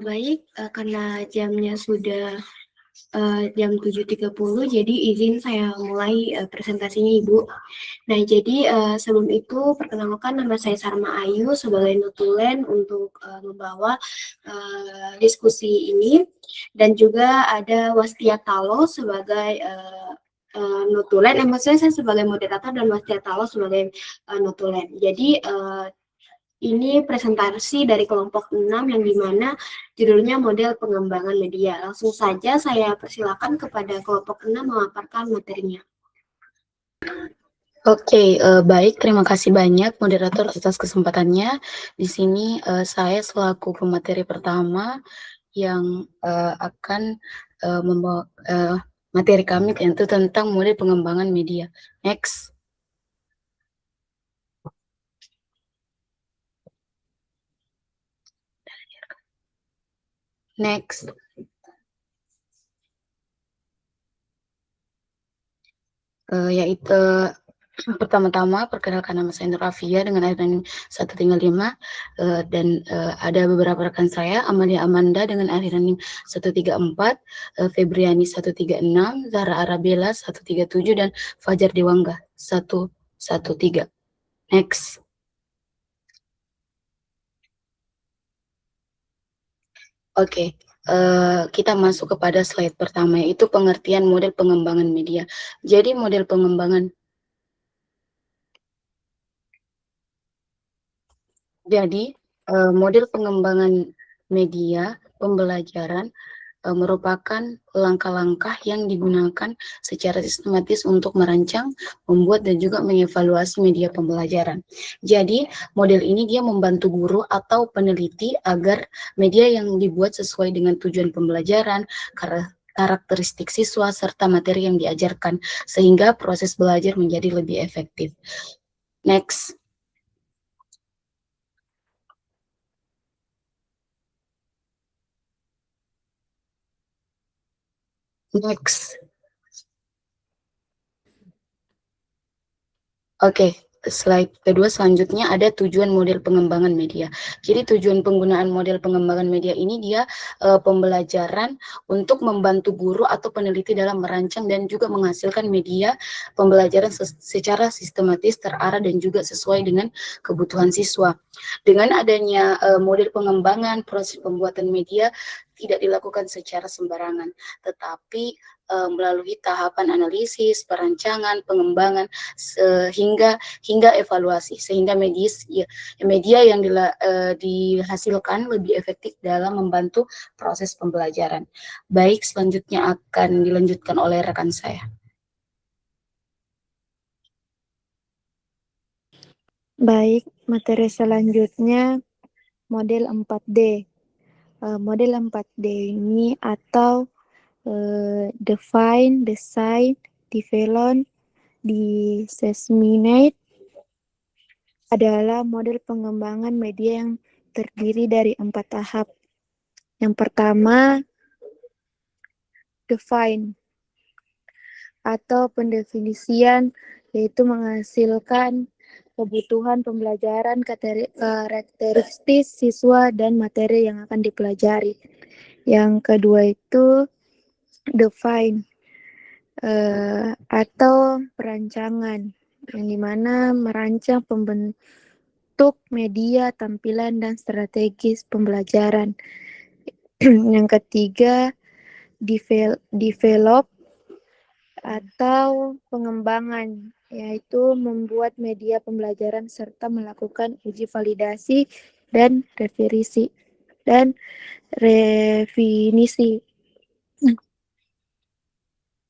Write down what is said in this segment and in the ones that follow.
Baik, karena jamnya sudah jam 7.30, jadi izin saya mulai presentasinya, Ibu. Nah, jadi sebelum itu perkenalkan, nama saya Sarma Ayu sebagai notulen untuk membawa diskusi ini, dan juga ada Wastia Talo sebagai notulen. Maksudnya saya sebagai moderator dan Wastia Talo sebagai notulen. Jadi ini presentasi dari kelompok 6 yang dimana judulnya model pengembangan media. Langsung saja saya persilakan kepada kelompok 6 memaparkan materinya. Oke, baik. Terima kasih banyak moderator atas kesempatannya. Di sini saya selaku pemateri pertama yang akan membawa materi kami yaitu tentang model pengembangan media. Next. Next. Yaitu pertama-tama perkenalkan, nama saya Nur Afia dengan akhir 135 dan ada beberapa rekan saya, Amalia Amanda dengan akhir 134, Febriani 136, Zahra Arabella 137 dan Fajar Dewangga 113. Next. Oke, kita masuk kepada slide pertama, yaitu pengertian model pengembangan media. Jadi model pengembangan model pengembangan media pembelajaran merupakan langkah-langkah yang digunakan secara sistematis untuk merancang, membuat, dan juga mengevaluasi media pembelajaran. Jadi, model ini dia membantu guru atau peneliti agar media yang dibuat sesuai dengan tujuan pembelajaran, karakteristik siswa, serta materi yang diajarkan, sehingga proses belajar menjadi lebih efektif. Next. Next. Oke, slide kedua selanjutnya ada tujuan model pengembangan media. Jadi tujuan penggunaan model pengembangan media ini dia pembelajaran untuk membantu guru atau peneliti dalam merancang dan juga menghasilkan media pembelajaran secara sistematis, terarah, dan juga sesuai dengan kebutuhan siswa. Dengan adanya model pengembangan, proses pembuatan media tidak dilakukan secara sembarangan, tetapi melalui tahapan analisis, perancangan, pengembangan, hingga evaluasi, sehingga media yang dihasilkan lebih efektif dalam membantu proses pembelajaran. Baik, selanjutnya akan dilanjutkan oleh rekan saya. Baik, materi selanjutnya model 4D. Model 4D ini atau define, design, develop, disseminate adalah model pengembangan media yang terdiri dari 4 tahap. Yang pertama, define atau pendefinisian, yaitu menghasilkan kebutuhan pembelajaran, karakteristik siswa, dan materi yang akan dipelajari. Yang kedua itu define atau perancangan, yang dimana merancang pembentuk media, tampilan, dan strategis pembelajaran. Yang ketiga develop atau pengembangan, yaitu membuat media pembelajaran serta melakukan uji validasi dan refinisi.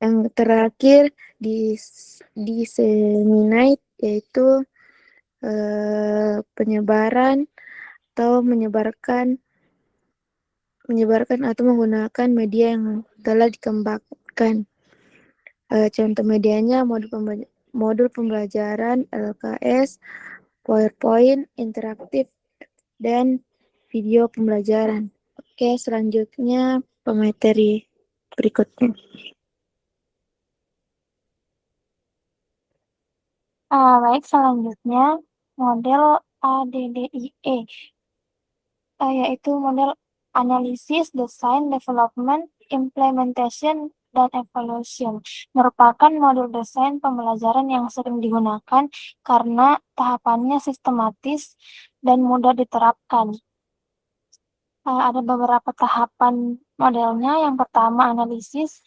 Yang terakhir disseminate, yaitu penyebaran atau menyebarkan atau menggunakan media yang telah dikembangkan. Contoh medianya modul pembelajaran LKS, PowerPoint, interaktif, dan video pembelajaran. Oke, selanjutnya pemateri berikutnya. Baik, selanjutnya model ADDIE, yaitu model Analisis, Design, Development, Implementation, dan Evaluation merupakan modul desain pembelajaran yang sering digunakan karena tahapannya sistematis dan mudah diterapkan. Ada beberapa tahapan modelnya. Yang pertama, analisis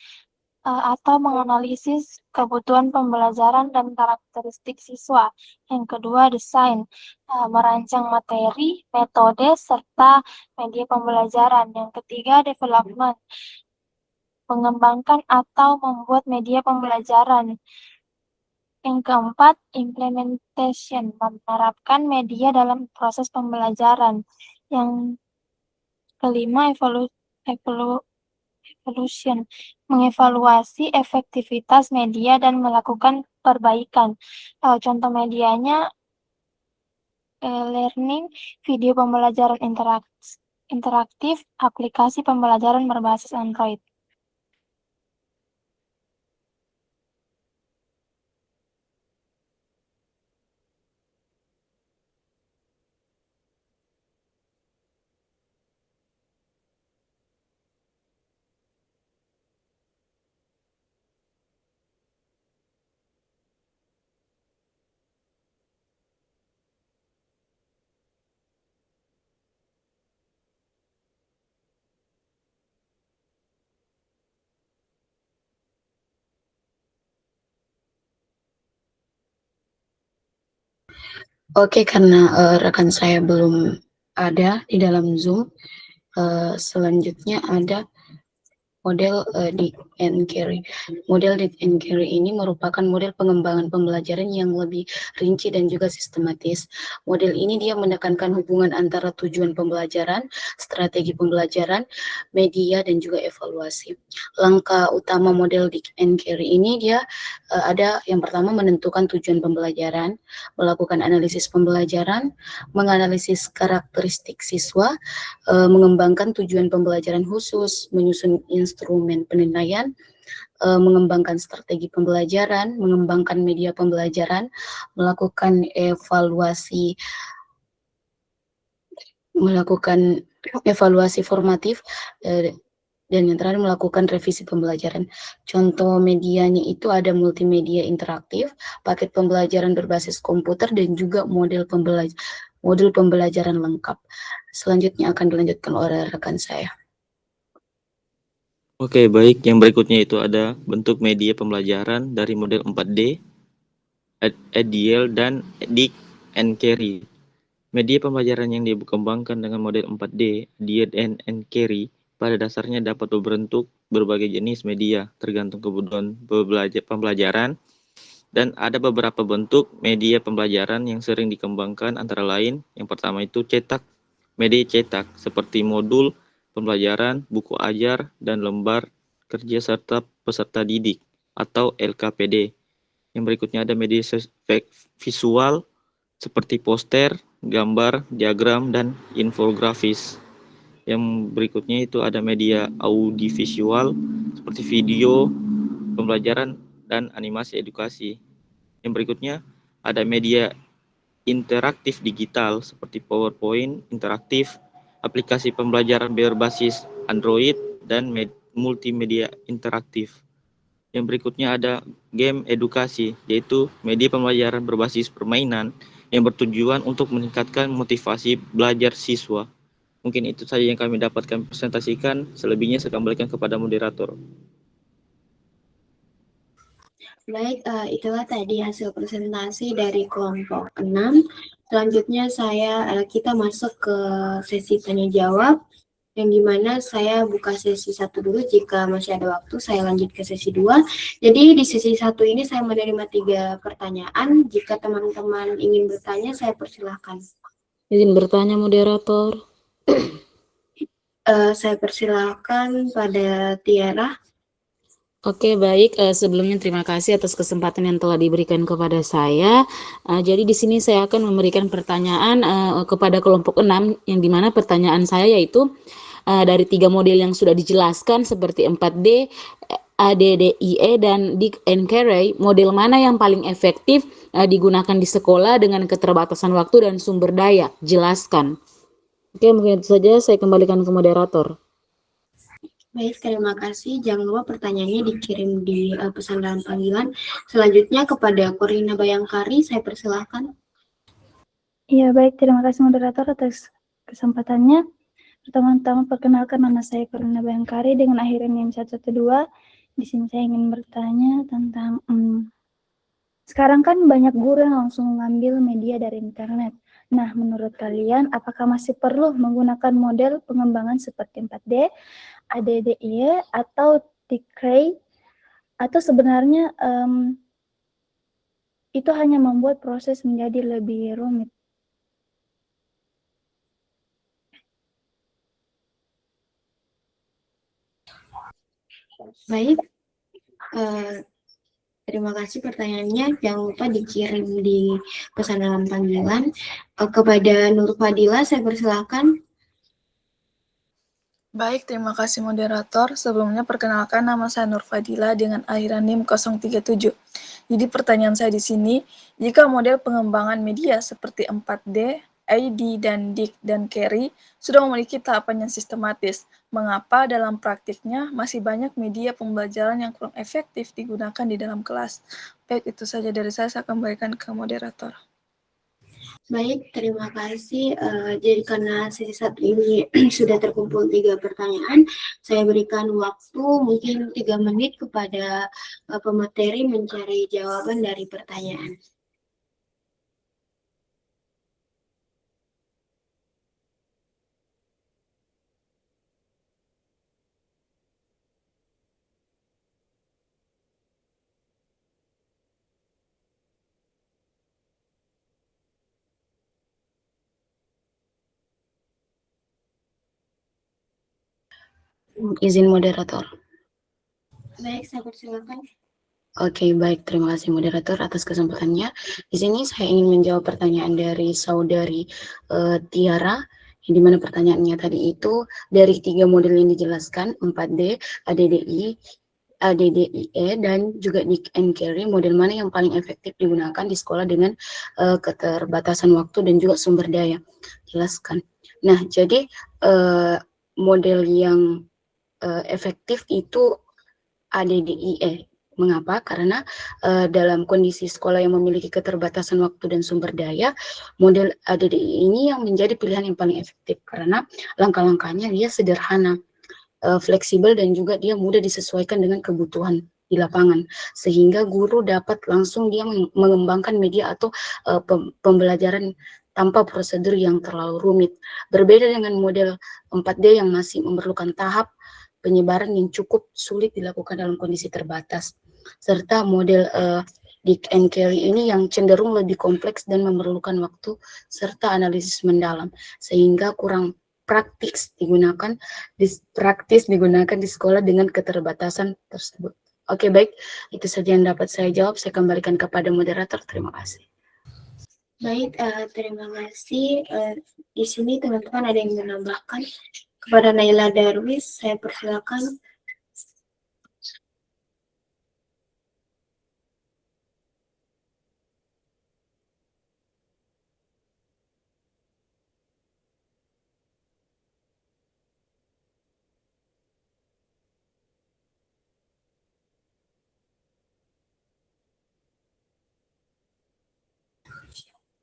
atau menganalisis kebutuhan pembelajaran dan karakteristik siswa. Yang kedua, desain, merancang materi, metode, serta media pembelajaran. Yang ketiga, development, mengembangkan atau membuat media pembelajaran. Yang keempat, implementation, menerapkan media dalam proses pembelajaran. Yang kelima, evolution, mengevaluasi efektivitas media dan melakukan perbaikan. Contoh medianya learning, video pembelajaran interaktif, aplikasi pembelajaran berbasis Android. Oke, karena rekan saya belum ada di dalam Zoom, selanjutnya ada model Dig and Carry. Model Dig and Carry ini merupakan model pengembangan pembelajaran yang lebih rinci dan juga sistematis. Model ini dia menekankan hubungan antara tujuan pembelajaran, strategi pembelajaran, media, dan juga evaluasi. Langkah utama model Dig and Carry ini dia ada yang pertama menentukan tujuan pembelajaran, melakukan analisis pembelajaran, menganalisis karakteristik siswa, mengembangkan tujuan pembelajaran khusus, menyusun instrumen penilaian, mengembangkan strategi pembelajaran, mengembangkan media pembelajaran, melakukan evaluasi formatif, dan yang terakhir melakukan revisi pembelajaran. Contoh medianya itu ada multimedia interaktif, paket pembelajaran berbasis komputer, dan juga modul pembelajaran lengkap. Selanjutnya akan dilanjutkan oleh rekan saya. Oke, baik. Yang berikutnya itu ada bentuk media pembelajaran dari model 4D, ADL, dan Dig and Carry. Media pembelajaran yang dikembangkan dengan model 4D, ADL, and Carry pada dasarnya dapat berbentuk berbagai jenis media tergantung kebutuhan pembelajaran, dan ada beberapa bentuk media pembelajaran yang sering dikembangkan antara lain yang pertama itu cetak, media cetak seperti modul pembelajaran, buku ajar, dan lembar kerja serta peserta didik atau LKPD. Yang berikutnya ada media visual seperti poster, gambar, diagram, dan infografis. Yang berikutnya itu ada media audiovisual seperti video, pembelajaran, dan animasi edukasi. Yang berikutnya ada media interaktif digital seperti PowerPoint interaktif, aplikasi pembelajaran berbasis Android, dan multimedia interaktif. Yang berikutnya ada game edukasi, yaitu media pembelajaran berbasis permainan yang bertujuan untuk meningkatkan motivasi belajar siswa. Mungkin itu saja yang kami dapatkan presentasikan, selebihnya saya kembalikan kepada moderator. Baik, itulah tadi hasil presentasi dari kelompok 6. Selanjutnya kita masuk ke sesi tanya jawab, yang dimana saya buka sesi 1 dulu. Jika masih ada waktu, saya lanjut ke sesi 2. Jadi di sesi 1 ini saya menerima 3 pertanyaan. Jika teman-teman ingin bertanya, saya persilahkan. Izin bertanya, moderator. Saya persilahkan pada Tiara. Oke, baik. Sebelumnya terima kasih atas kesempatan yang telah diberikan kepada saya. Jadi di sini saya akan memberikan pertanyaan kepada kelompok 6, yang dimana pertanyaan saya yaitu dari 3 model yang sudah dijelaskan seperti 4D, ADDIE, dan Dig and Carry, model mana yang paling efektif digunakan di sekolah dengan keterbatasan waktu dan sumber daya? Jelaskan. Oke, mungkin itu saja. Saya kembalikan ke moderator. Baik, terima kasih. Jangan lupa pertanyaannya dikirim di pesan dalam panggilan. Selanjutnya kepada Corina Bayangkari, saya persilahkan. Iya, baik. Terima kasih moderator atas kesempatannya. Pertama-tama perkenalkan, nama saya Corina Bayangkari dengan akhiran NIM 112. Di sini saya ingin bertanya tentang sekarang kan banyak guru yang langsung mengambil media dari internet. Nah, menurut kalian apakah masih perlu menggunakan model pengembangan seperti 4D, ADDIE, atau T-Cray, atau sebenarnya itu hanya membuat proses menjadi lebih rumit? Baik, terima kasih pertanyaannya. Jangan lupa dikirim di pesan dalam panggilan. Kepada Nur Fadila, saya persilahkan. Baik, terima kasih moderator. Sebelumnya perkenalkan, nama saya Nur Fadila dengan akhiran NIM 037. Jadi pertanyaan saya di sini, jika model pengembangan media seperti 4D, ID, dan DIC, dan Carry sudah memiliki tahapan yang sistematis, mengapa dalam praktiknya masih banyak media pembelajaran yang kurang efektif digunakan di dalam kelas? Baik, itu saja dari saya kembalikan ke moderator. Baik, terima kasih. Jadi karena sesi satu ini sudah terkumpul 3 pertanyaan, saya berikan waktu mungkin 3 menit kepada pemateri mencari jawaban dari pertanyaan. Izin moderator. Baik, saya persilakan. Oke, baik. Terima kasih moderator atas kesempatannya. Di sini saya ingin menjawab pertanyaan dari saudari Tiara, di mana pertanyaannya tadi itu dari 3 model yang dijelaskan, 4D, ADDI, ADDIE, dan juga DIC and Carry, model mana yang paling efektif digunakan di sekolah dengan keterbatasan waktu dan juga sumber daya? Jelaskan. Nah, jadi model yang efektif itu ADDIE. Mengapa? Karena dalam kondisi sekolah yang memiliki keterbatasan waktu dan sumber daya, model ADDIE ini yang menjadi pilihan yang paling efektif karena langkah-langkahnya dia sederhana, fleksibel, dan juga dia mudah disesuaikan dengan kebutuhan di lapangan, sehingga guru dapat langsung dia mengembangkan media atau pembelajaran tanpa prosedur yang terlalu rumit. Berbeda dengan model 4D yang masih memerlukan tahap penyebaran yang cukup sulit dilakukan dalam kondisi terbatas, serta model DIC and Carry ini yang cenderung lebih kompleks dan memerlukan waktu serta analisis mendalam, sehingga kurang praktis digunakan di sekolah dengan keterbatasan tersebut. Oke, baik, itu saja yang dapat saya jawab. Saya kembalikan kepada moderator. Terima kasih. Baik, terima kasih. Di sini teman-teman ada yang menambahkan? Kepada Naila Darwis, saya persilakan.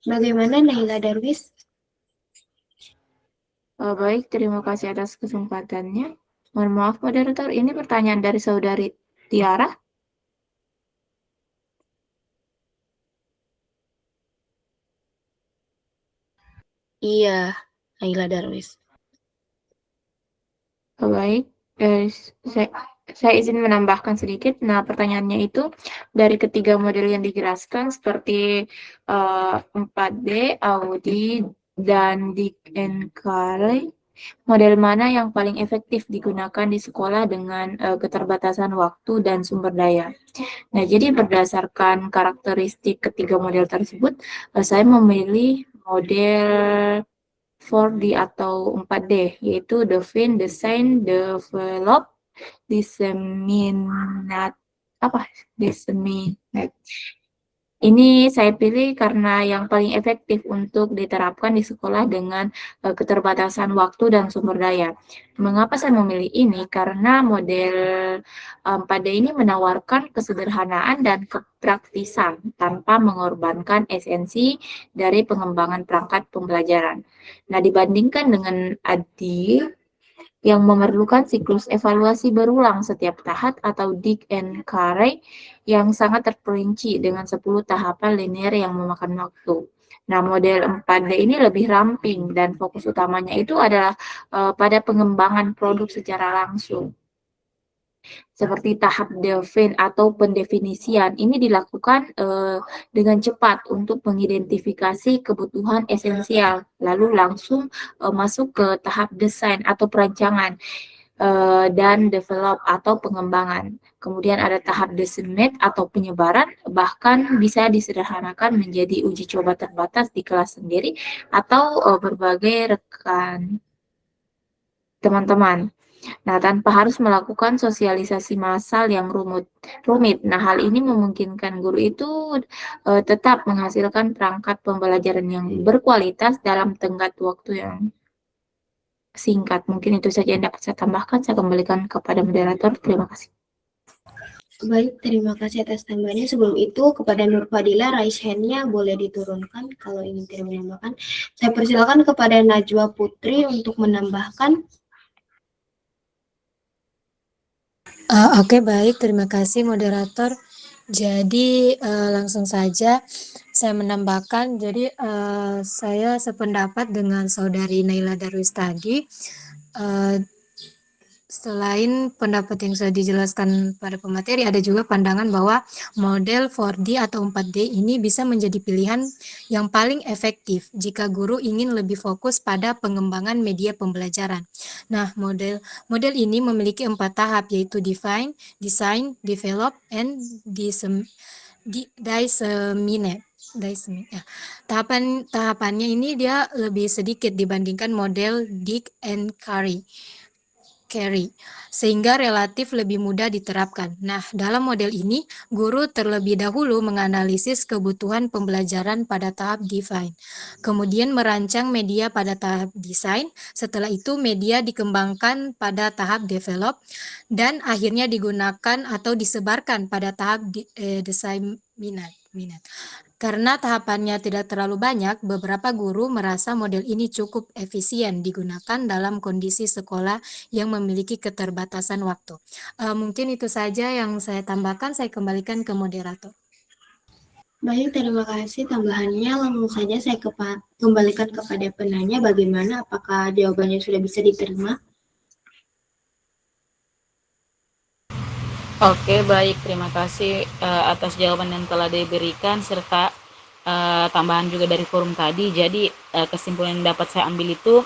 Bagaimana Naila Darwis? Baik, terima kasih atas kesempatannya. Mohon maaf moderator, ini pertanyaan dari saudari Tiara. Iya, Naila Darwis. Baik, saya izin menambahkan sedikit. Nah, pertanyaannya itu dari ketiga model yang dijelaskan seperti 4D, Audi, dan DIC and Carey, model mana yang paling efektif digunakan di sekolah dengan keterbatasan waktu dan sumber daya? Nah, jadi berdasarkan karakteristik ketiga model tersebut, saya memilih model 4D atau 4D, yaitu Define, Design, Develop, Disseminate, Ini saya pilih karena yang paling efektif untuk diterapkan di sekolah dengan keterbatasan waktu dan sumber daya. Mengapa saya memilih ini? Karena model 4D ini menawarkan kesederhanaan dan kepraktisan tanpa mengorbankan esensi dari pengembangan perangkat pembelajaran. Nah, dibandingkan dengan ADI yang memerlukan siklus evaluasi berulang setiap tahap atau dig and carry yang sangat terperinci dengan 10 tahapan linear yang memakan waktu. Nah, model 4D ini lebih ramping dan fokus utamanya itu adalah pada pengembangan produk secara langsung. Seperti tahap define atau pendefinisian ini dilakukan dengan cepat untuk mengidentifikasi kebutuhan esensial, lalu langsung masuk ke tahap desain atau perancangan dan develop atau pengembangan. Kemudian ada tahap disseminate atau penyebaran, bahkan bisa disederhanakan menjadi uji coba terbatas di kelas sendiri atau berbagai rekan teman-teman. Nah, tanpa harus melakukan sosialisasi massal yang rumit. Nah, hal ini memungkinkan guru itu tetap menghasilkan perangkat pembelajaran yang berkualitas dalam tenggat waktu yang singkat. Mungkin itu saja yang dapat saya tambahkan. Saya kembalikan kepada moderator. Terima kasih. Baik, terima kasih atas tambahannya. Sebelum itu, kepada Nur Fadila, raise hand-nya boleh diturunkan kalau ingin tidak menambahkan. Saya persilakan kepada Najwa Putri untuk menambahkan. Oke, baik. Terima kasih, moderator. Jadi, langsung saja saya menambahkan. Jadi, saya sependapat dengan Saudari Naila Darwis tadi. Selain pendapat yang sudah dijelaskan pada pemateri, ada juga pandangan bahwa model 4D atau 4D ini bisa menjadi pilihan yang paling efektif jika guru ingin lebih fokus pada pengembangan media pembelajaran. Nah, model ini memiliki 4 tahap, yaitu define, design, develop, and disseminate. Tahapannya ini dia lebih sedikit dibandingkan model dig and carry, sehingga relatif lebih mudah diterapkan. Nah, dalam model ini, guru terlebih dahulu menganalisis kebutuhan pembelajaran pada tahap define, kemudian merancang media pada tahap design, setelah itu media dikembangkan pada tahap develop, dan akhirnya digunakan atau disebarkan pada tahap disseminate. Karena tahapannya tidak terlalu banyak, beberapa guru merasa model ini cukup efisien digunakan dalam kondisi sekolah yang memiliki keterbatasan waktu. Mungkin itu saja yang saya tambahkan, saya kembalikan ke moderator. Baik, terima kasih tambahannya. Langsung saja saya kembalikan kepada penanya, bagaimana, apakah jawabannya sudah bisa diterima? Oke, baik. Terima kasih atas jawaban yang telah diberikan serta tambahan juga dari forum tadi. Jadi kesimpulan yang dapat saya ambil itu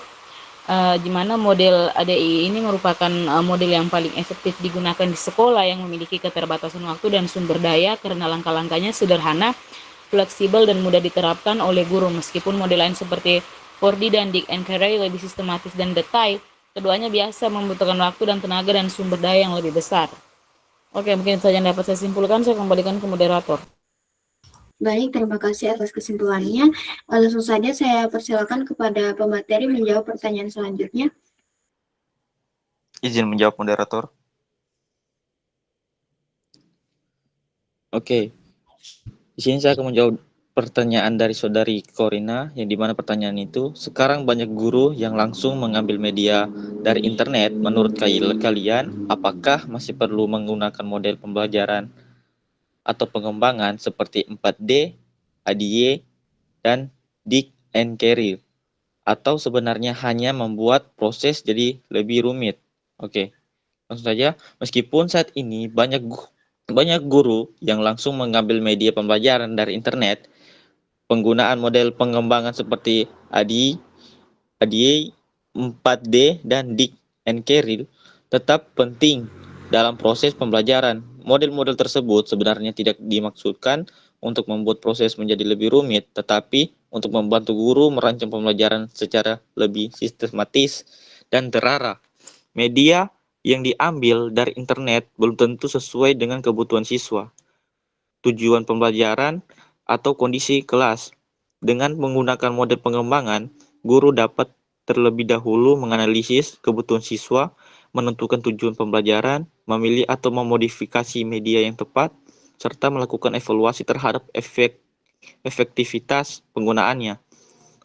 di mana model ADI ini merupakan model yang paling efektif digunakan di sekolah yang memiliki keterbatasan waktu dan sumber daya karena langkah-langkahnya sederhana, fleksibel, dan mudah diterapkan oleh guru. Meskipun model lain seperti 4D dan dig and carry lebih sistematis dan detail, keduanya biasa membutuhkan waktu dan tenaga dan sumber daya yang lebih besar. Oke, mungkin saja yang dapat saya simpulkan, saya kembalikan ke moderator. Baik, terima kasih atas kesimpulannya. Langsung saja saya persilakan kepada pemateri menjawab pertanyaan selanjutnya. Izin menjawab moderator. Oke. Di sini saya akan menjawab pertanyaan dari saudari Corina, yang dimana pertanyaan itu, sekarang banyak guru yang langsung mengambil media dari internet. Menurut kalian, apakah masih perlu menggunakan model pembelajaran atau pengembangan seperti 4D, ADY, dan dig and carry? Atau sebenarnya hanya membuat proses jadi lebih rumit? Oke, langsung saja. Meskipun saat ini banyak guru yang langsung mengambil media pembelajaran dari internet, penggunaan model pengembangan seperti ADY, 4D, dan dig and carry tetap penting dalam proses pembelajaran. Model-model tersebut sebenarnya tidak dimaksudkan untuk membuat proses menjadi lebih rumit, tetapi untuk membantu guru merancang pembelajaran secara lebih sistematis dan terarah. Media yang diambil dari internet belum tentu sesuai dengan kebutuhan siswa, tujuan pembelajaran, atau kondisi kelas. Dengan menggunakan model pengembangan, guru dapat terlebih dahulu menganalisis kebutuhan siswa, menentukan tujuan pembelajaran, memilih atau memodifikasi media yang tepat, serta melakukan evaluasi terhadap efektivitas penggunaannya.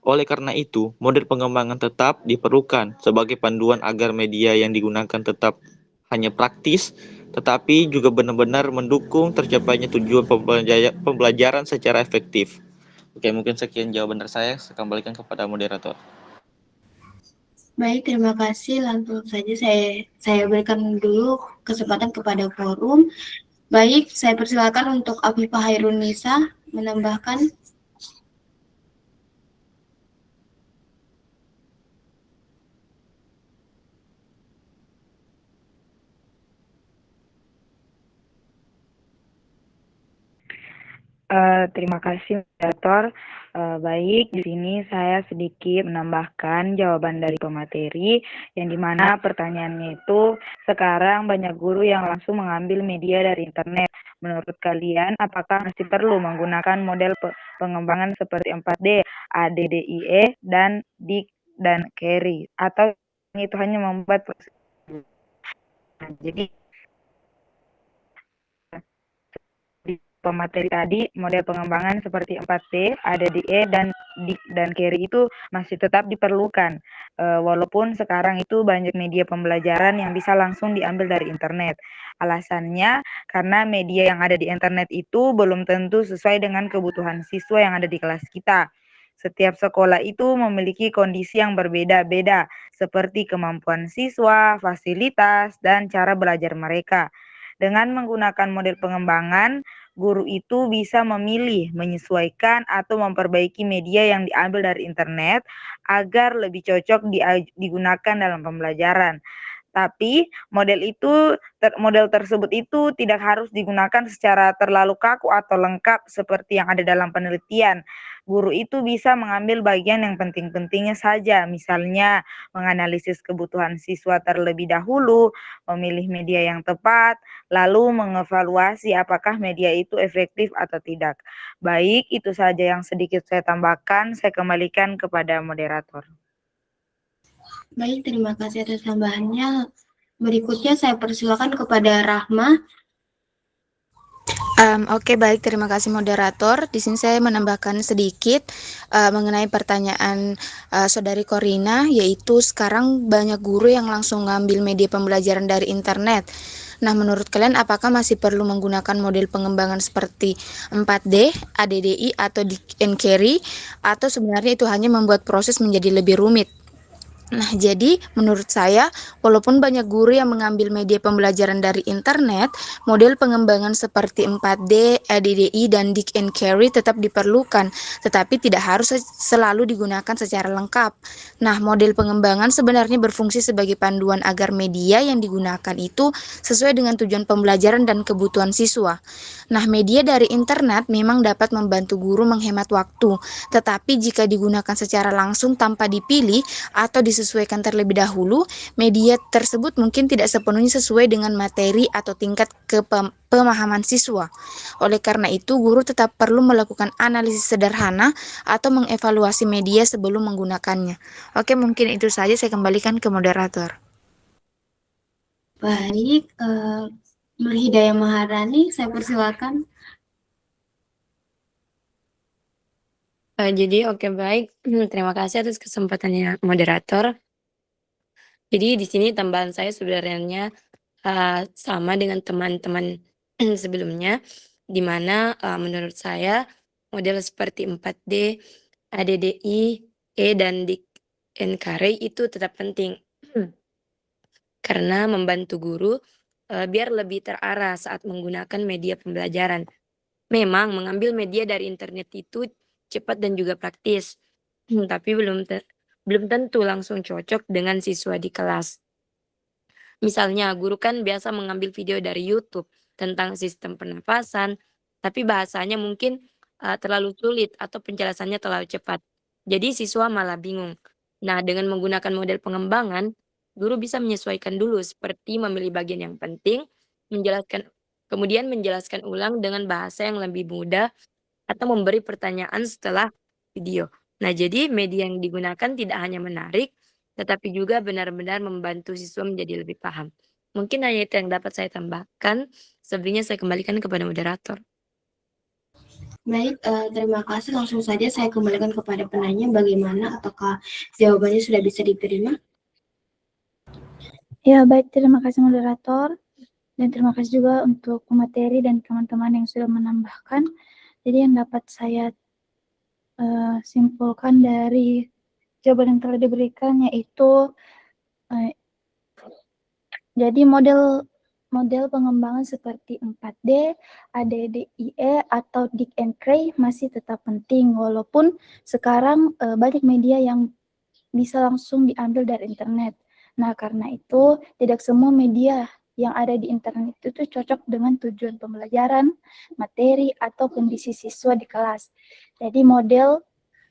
Oleh karena itu, model pengembangan tetap diperlukan sebagai panduan agar media yang digunakan tetap hanya praktis, tetapi juga benar-benar mendukung tercapainya tujuan pembelajaran secara efektif. Oke, mungkin sekian jawaban dari saya kembalikan kepada moderator. Baik, terima kasih. Langsung saja saya berikan dulu kesempatan kepada forum. Baik, saya persilakan untuk Afifah Hairunisa menambahkan. Terima kasih, moderator. Baik, di sini saya sedikit menambahkan jawaban dari pemateri, yang dimana pertanyaannya itu, sekarang banyak guru yang langsung mengambil media dari internet. Menurut kalian, apakah masih perlu menggunakan model pengembangan seperti 4D, ADDIE, dan DIC, dan carry? Atau itu hanya membuat proses. Jadi, di pemateri tadi, model pengembangan seperti 4D, ADDIE, dan DIC, dan carry itu masih tetap diperlukan. Walaupun sekarang itu banyak media pembelajaran yang bisa langsung diambil dari internet. Alasannya, karena media yang ada di internet itu belum tentu sesuai dengan kebutuhan siswa yang ada di kelas kita. Setiap sekolah itu memiliki kondisi yang berbeda-beda, seperti kemampuan siswa, fasilitas, dan cara belajar mereka. Dengan menggunakan model pengembangan, guru itu bisa memilih, menyesuaikan, atau memperbaiki media yang diambil dari internet agar lebih cocok digunakan dalam pembelajaran. Tapi model tersebut itu tidak harus digunakan secara terlalu kaku atau lengkap seperti yang ada dalam penelitian. Guru itu bisa mengambil bagian yang penting-pentingnya saja, misalnya menganalisis kebutuhan siswa terlebih dahulu, memilih media yang tepat, lalu mengevaluasi apakah media itu efektif atau tidak. Baik, itu saja yang sedikit saya tambahkan. Saya kembalikan kepada moderator. Baik, terima kasih atas tambahannya. Berikutnya saya persilakan kepada Rahma. Oke, baik, terima kasih moderator. Di sini saya menambahkan sedikit mengenai pertanyaan Saudari Korina, yaitu sekarang banyak guru yang langsung ngambil media pembelajaran dari internet. Nah, menurut kalian apakah masih perlu menggunakan model pengembangan seperti 4D, ADDI, atau Dick and Carry, atau sebenarnya itu hanya membuat proses menjadi lebih rumit? Nah, jadi menurut saya, walaupun banyak guru yang mengambil media pembelajaran dari internet, model pengembangan seperti 4D, ADDI, dan Dick and Carry tetap diperlukan, tetapi tidak harus selalu digunakan secara lengkap. Nah, model pengembangan sebenarnya berfungsi sebagai panduan agar media yang digunakan itu sesuai dengan tujuan pembelajaran dan kebutuhan siswa. Nah, media dari internet memang dapat membantu guru menghemat waktu, tetapi jika digunakan secara langsung tanpa dipilih atau disesuaikan terlebih dahulu, media tersebut mungkin tidak sepenuhnya sesuai dengan materi atau tingkat pemahaman siswa. Oleh karena itu, guru tetap perlu melakukan analisis sederhana atau mengevaluasi media sebelum menggunakannya. Oke, mungkin itu saja, saya kembalikan ke moderator. Baik, Nur Hidayah Maharani, saya persilakan. Jadi oke, baik. Terima kasih atas kesempatannya moderator. Jadi di sini tambahan saya sebenarnya sama dengan teman-teman sebelumnya, di mana menurut saya model seperti 4D, ADDI, dan Dick and Carey itu tetap penting. Karena membantu guru biar lebih terarah saat menggunakan media pembelajaran. Memang mengambil media dari internet itu cepat dan juga praktis, tapi belum tentu langsung cocok dengan siswa di kelas. Misalnya, guru kan biasa mengambil video dari YouTube tentang sistem pernafasan, tapi bahasanya mungkin terlalu sulit atau penjelasannya terlalu cepat. Jadi siswa malah bingung. Nah, dengan menggunakan model pengembangan, guru bisa menyesuaikan dulu seperti memilih bagian yang penting, kemudian menjelaskan ulang dengan bahasa yang lebih mudah atau memberi pertanyaan setelah video. Nah, jadi media yang digunakan tidak hanya menarik, tetapi juga benar-benar membantu siswa menjadi lebih paham. Mungkin hanya itu yang dapat saya tambahkan. Selebihnya saya kembalikan kepada moderator. Baik, terima kasih. Langsung saja saya kembalikan kepada penanya bagaimana, apakah jawabannya sudah bisa diterima? Ya, baik. Terima kasih moderator. Dan terima kasih juga untuk pemateri dan teman-teman yang sudah menambahkan. Jadi yang dapat saya simpulkan dari jawaban yang telah diberikan yaitu jadi model pengembangan seperti 4D, ADDIE atau Dick and Cray masih tetap penting walaupun sekarang banyak media yang bisa langsung diambil dari internet. Nah, karena itu tidak semua media yang ada di internet itu tuh cocok dengan tujuan pembelajaran, materi, atau kondisi siswa di kelas. Jadi model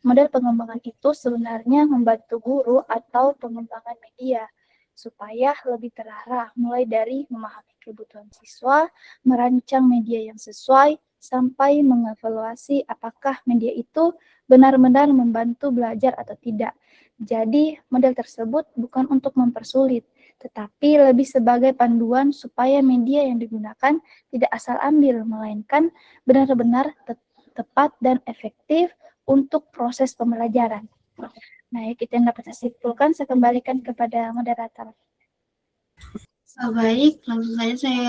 pengembangan itu sebenarnya membantu guru atau pengembangan media supaya lebih terarah, mulai dari memahami kebutuhan siswa, merancang media yang sesuai, sampai mengevaluasi apakah media itu benar-benar membantu belajar atau tidak. Jadi, model tersebut bukan untuk mempersulit, tetapi lebih sebagai panduan supaya media yang digunakan tidak asal ambil, melainkan benar-benar tepat dan efektif untuk proses pembelajaran. Baik, itu yang dapat saya simpulkan. Saya kembalikan kepada moderator. Baik, langsung saja saya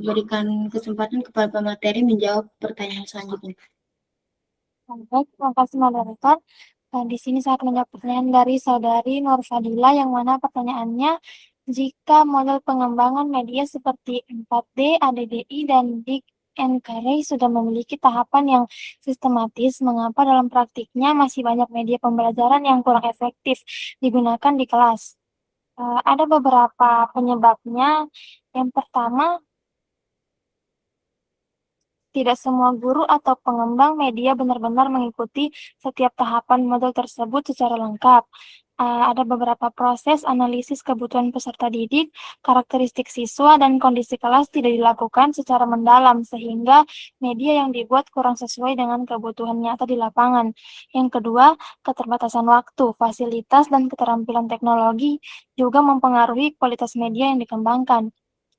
berikan kesempatan kepada pemateri menjawab pertanyaan selanjutnya. Baik, terima kasih moderator. Dan di sini saya akan menjawab pertanyaan dari saudari Nur Fadila yang mana pertanyaannya, jika model pengembangan media seperti 4D, ADDI, dan Dick and Cray sudah memiliki tahapan yang sistematis, mengapa dalam praktiknya masih banyak media pembelajaran yang kurang efektif digunakan di kelas? Ada beberapa penyebabnya. Yang pertama, tidak semua guru atau pengembang media benar-benar mengikuti setiap tahapan model tersebut secara lengkap. Ada beberapa proses analisis kebutuhan peserta didik, karakteristik siswa, dan kondisi kelas tidak dilakukan secara mendalam, sehingga media yang dibuat kurang sesuai dengan kebutuhan nyata di lapangan. Yang kedua, keterbatasan waktu, fasilitas, dan keterampilan teknologi juga mempengaruhi kualitas media yang dikembangkan.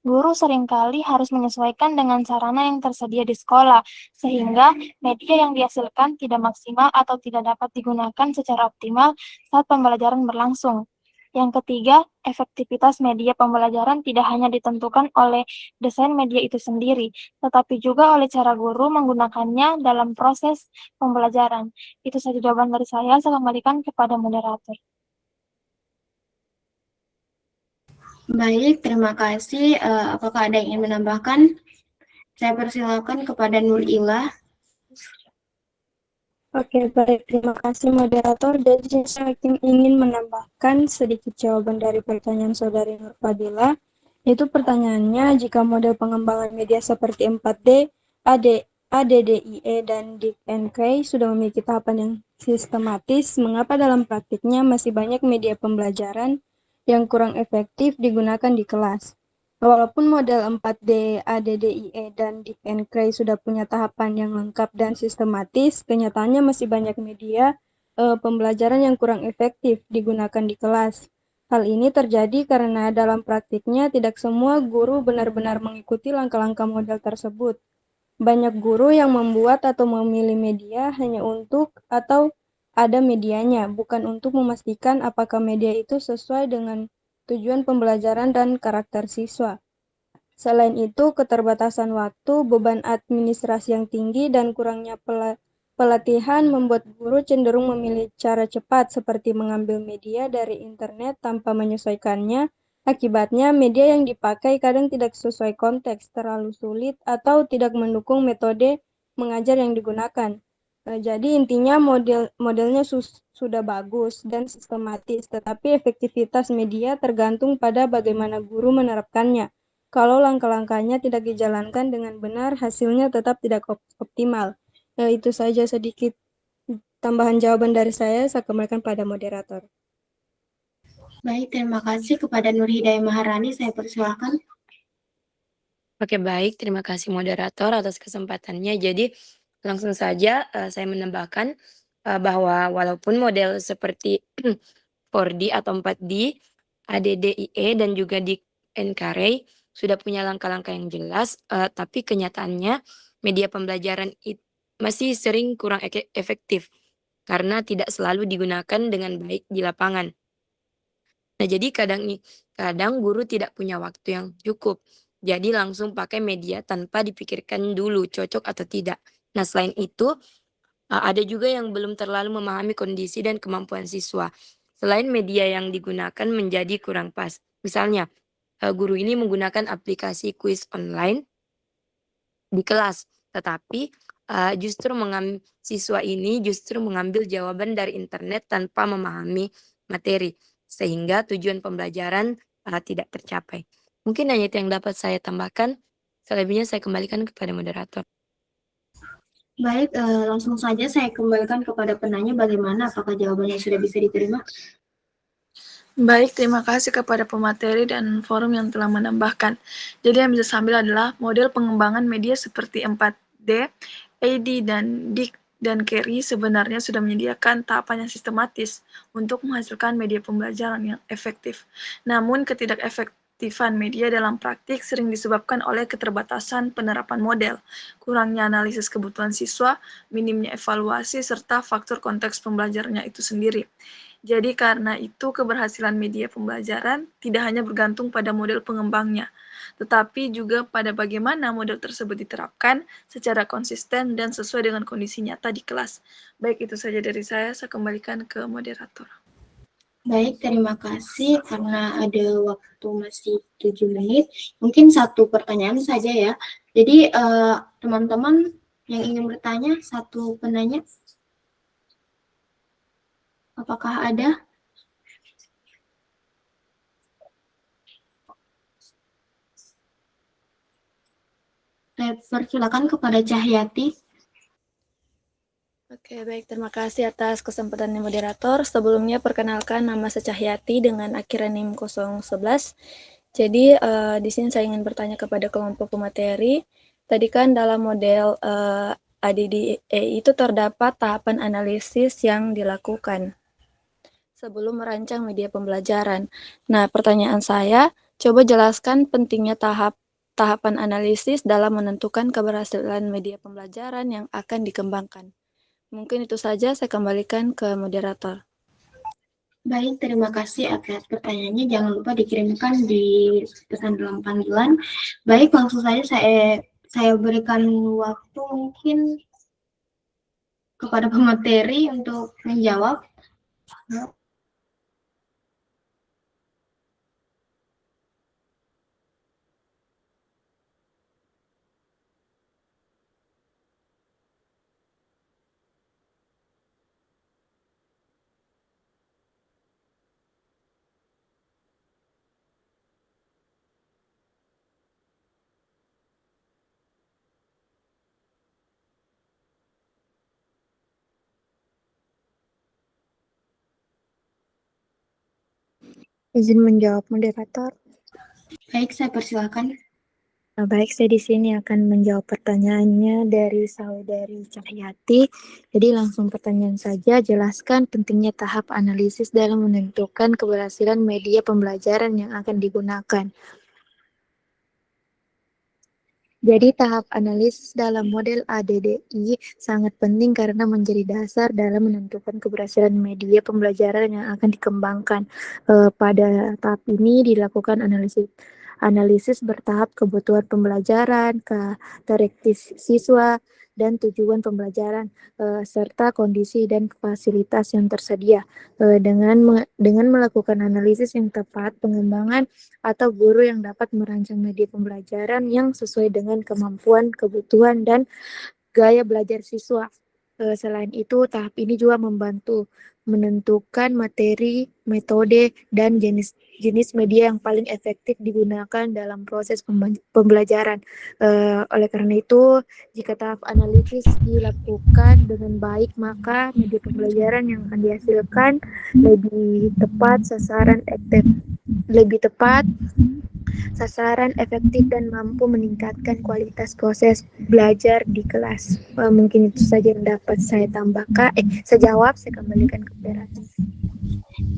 Guru seringkali harus menyesuaikan dengan sarana yang tersedia di sekolah, sehingga media yang dihasilkan tidak maksimal atau tidak dapat digunakan secara optimal saat pembelajaran berlangsung. Yang ketiga, efektivitas media pembelajaran tidak hanya ditentukan oleh desain media itu sendiri, tetapi juga oleh cara guru menggunakannya dalam proses pembelajaran. Itu saja jawaban dari saya kembalikan kepada moderator. Baik, terima kasih. Apakah ada yang ingin menambahkan? Saya persilakan kepada Nur Ilah. Oke, baik. Terima kasih moderator. Jadi saya ingin menambahkan sedikit jawaban dari pertanyaan saudari Nur Fadila. Yaitu pertanyaannya, jika model pengembangan media seperti 4D, ADDIE, dan Dick and Cray sudah memiliki tahapan yang sistematis, mengapa dalam praktiknya masih banyak media pembelajaran yang kurang efektif digunakan di kelas? Walaupun model 4D, ADDIE, dan Dick and Cray sudah punya tahapan yang lengkap dan sistematis, kenyataannya masih banyak media pembelajaran yang kurang efektif digunakan di kelas. Hal ini terjadi karena dalam praktiknya tidak semua guru benar-benar mengikuti langkah-langkah model tersebut. Banyak guru yang membuat atau memilih media hanya untuk atau ada medianya, bukan untuk memastikan apakah media itu sesuai dengan tujuan pembelajaran dan karakter siswa. Selain itu, keterbatasan waktu, beban administrasi yang tinggi, dan kurangnya pelatihan membuat guru cenderung memilih cara cepat seperti mengambil media dari internet tanpa menyesuaikannya. Akibatnya, media yang dipakai kadang tidak sesuai konteks, terlalu sulit, atau tidak mendukung metode mengajar yang digunakan. Jadi intinya modelnya sudah bagus dan sistematis, tetapi efektivitas media tergantung pada bagaimana guru menerapkannya. Kalau langkah-langkahnya tidak dijalankan dengan benar, hasilnya tetap tidak optimal. Itu saja sedikit tambahan jawaban dari saya kembalikan pada moderator. Baik, terima kasih kepada Nur Hidayah Maharani. Saya persilakan. Oke, baik. Terima kasih moderator atas kesempatannya. Jadi, Langsung saja saya menambahkan bahwa walaupun model seperti 4D atau 4D, ADDIE dan juga di NCARE sudah punya langkah-langkah yang jelas, tapi kenyataannya media pembelajaran masih sering kurang efektif karena tidak selalu digunakan dengan baik di lapangan. Nah, jadi kadang guru tidak punya waktu yang cukup. Jadi langsung pakai media tanpa dipikirkan dulu cocok atau tidak. Nah, selain itu ada juga yang belum terlalu memahami kondisi dan kemampuan siswa. Selain media yang digunakan menjadi kurang pas. Misalnya, guru ini menggunakan aplikasi kuis online di kelas, tetapi siswa ini justru mengambil jawaban dari internet tanpa memahami materi, sehingga tujuan pembelajaran tidak tercapai. Mungkin hanya itu yang dapat saya tambahkan. Selebihnya saya kembalikan kepada moderator. Baik, langsung saja saya kembalikan kepada penanya bagaimana, apakah jawabannya sudah bisa diterima? Baik, terima kasih kepada pemateri dan forum yang telah menambahkan. Jadi yang bisa saya ambil adalah model pengembangan media seperti 4D, AD, dan DIC, dan Carey sebenarnya sudah menyediakan tahapan yang sistematis untuk menghasilkan media pembelajaran yang efektif. Namun ketidakefektifan media dalam praktik sering disebabkan oleh keterbatasan penerapan model, kurangnya analisis kebutuhan siswa, minimnya evaluasi, serta faktor konteks pembelajarannya itu sendiri. Jadi karena itu keberhasilan media pembelajaran tidak hanya bergantung pada model pengembangnya, tetapi juga pada bagaimana model tersebut diterapkan secara konsisten dan sesuai dengan kondisi nyata di kelas. Baik, itu saja dari saya kembalikan ke moderator. Baik, terima kasih. Karena ada waktu masih 7 menit, mungkin satu pertanyaan saja ya. Jadi teman-teman yang ingin bertanya, satu penanya. Apakah ada? Saya persilakan kepada Cahyati. Oke, baik. Terima kasih atas kesempatannya moderator. Sebelumnya perkenalkan, nama saya Cahyati dengan akhiran NIM 011. Jadi di sini saya ingin bertanya kepada kelompok pemateri. Tadi kan dalam model ADDIE itu terdapat tahapan analisis yang dilakukan sebelum merancang media pembelajaran. Nah, pertanyaan saya, coba jelaskan pentingnya tahapan analisis dalam menentukan keberhasilan media pembelajaran yang akan dikembangkan. Mungkin itu saja, saya kembalikan ke moderator. Baik, terima kasih atas pertanyaannya. Jangan lupa dikirimkan di pesan dalam panggilan. Baik, langsung saja saya berikan waktu mungkin kepada pemateri untuk menjawab. Izin menjawab moderator. Baik, saya persilakan. Baik, saya di sini akan menjawab pertanyaannya dari saudari Cahyati. Jadi langsung pertanyaan saja, jelaskan pentingnya tahap analisis dalam menentukan keberhasilan media pembelajaran yang akan digunakan. Jadi tahap analisis dalam model ADDI sangat penting karena menjadi dasar dalam menentukan keberhasilan media pembelajaran yang akan dikembangkan. Pada tahap ini dilakukan analisis bertahap kebutuhan pembelajaran, karakteristik siswa, dan tujuan pembelajaran, serta kondisi dan fasilitas yang tersedia. Dengan melakukan analisis yang tepat, pengembangan atau guru yang dapat merancang media pembelajaran yang sesuai dengan kemampuan, kebutuhan, dan gaya belajar siswa. Selain itu, tahap ini juga membantu menentukan materi, metode, dan jenis media yang paling efektif digunakan dalam proses pembelajaran. Oleh karena itu, jika tahap analisis dilakukan dengan baik, maka media pembelajaran yang akan dihasilkan lebih tepat sasaran lebih tepat, sasaran, efektif, dan mampu meningkatkan kualitas proses belajar di kelas. Mungkin itu saja yang dapat saya tambahkan. Saya jawab, saya kembalikan ke moderator.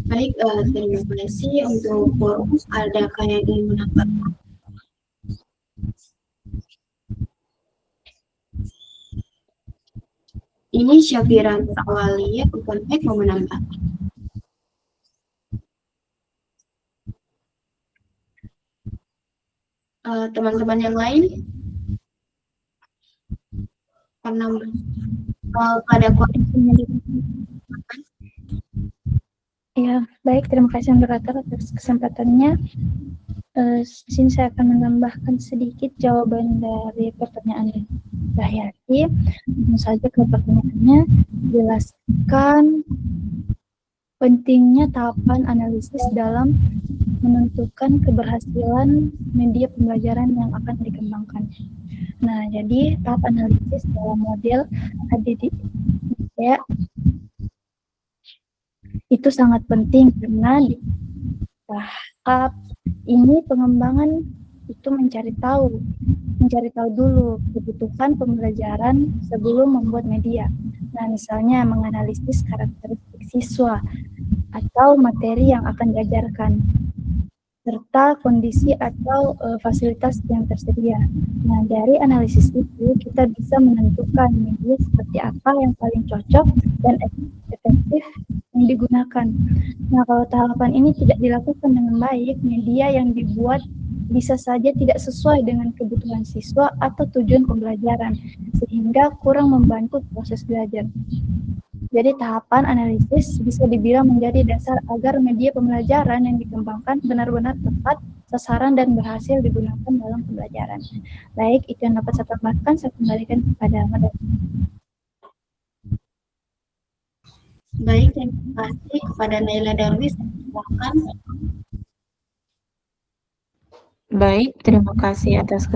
Baik, terima kasih untuk forum. Adakah yang ingin menambahkan? Ini Syafira Nurawalia, bukan mau menambah. Teman-teman yang lain? Penambah. Pada Ya, baik. Terima kasih moderator atas kesempatannya. Di sini saya akan menambahkan sedikit jawaban dari pertanyaan Dahyati. Tentu saja ke pertanyaannya, jelaskan pentingnya tahapan analisis dalam menentukan keberhasilan media pembelajaran yang akan dikembangkan. Nah, jadi tahap analisis dalam model ADDIE itu sangat penting karena di tahap ini pengembangan itu mencari tahu dulu kebutuhan pembelajaran sebelum membuat media. Nah, misalnya menganalisis karakteristik siswa atau materi yang akan diajarkan, serta kondisi atau fasilitas yang tersedia. Nah, dari analisis itu kita bisa menentukan media seperti apa yang paling cocok dan efektif yang digunakan. Nah, kalau tahapan ini tidak dilakukan dengan baik, media yang dibuat bisa saja tidak sesuai dengan kebutuhan siswa atau tujuan pembelajaran, sehingga kurang membantu proses belajar. Jadi tahapan analisis bisa dibilang menjadi dasar agar media pembelajaran yang dikembangkan benar-benar tepat sasaran dan berhasil digunakan dalam pembelajaran. Baik, itu yang dapat saya tambahkan, saya kembalikan kepada moderator. Baik, terima kasih kepada Naila Darwis. Silakan. Baik, terima kasih atas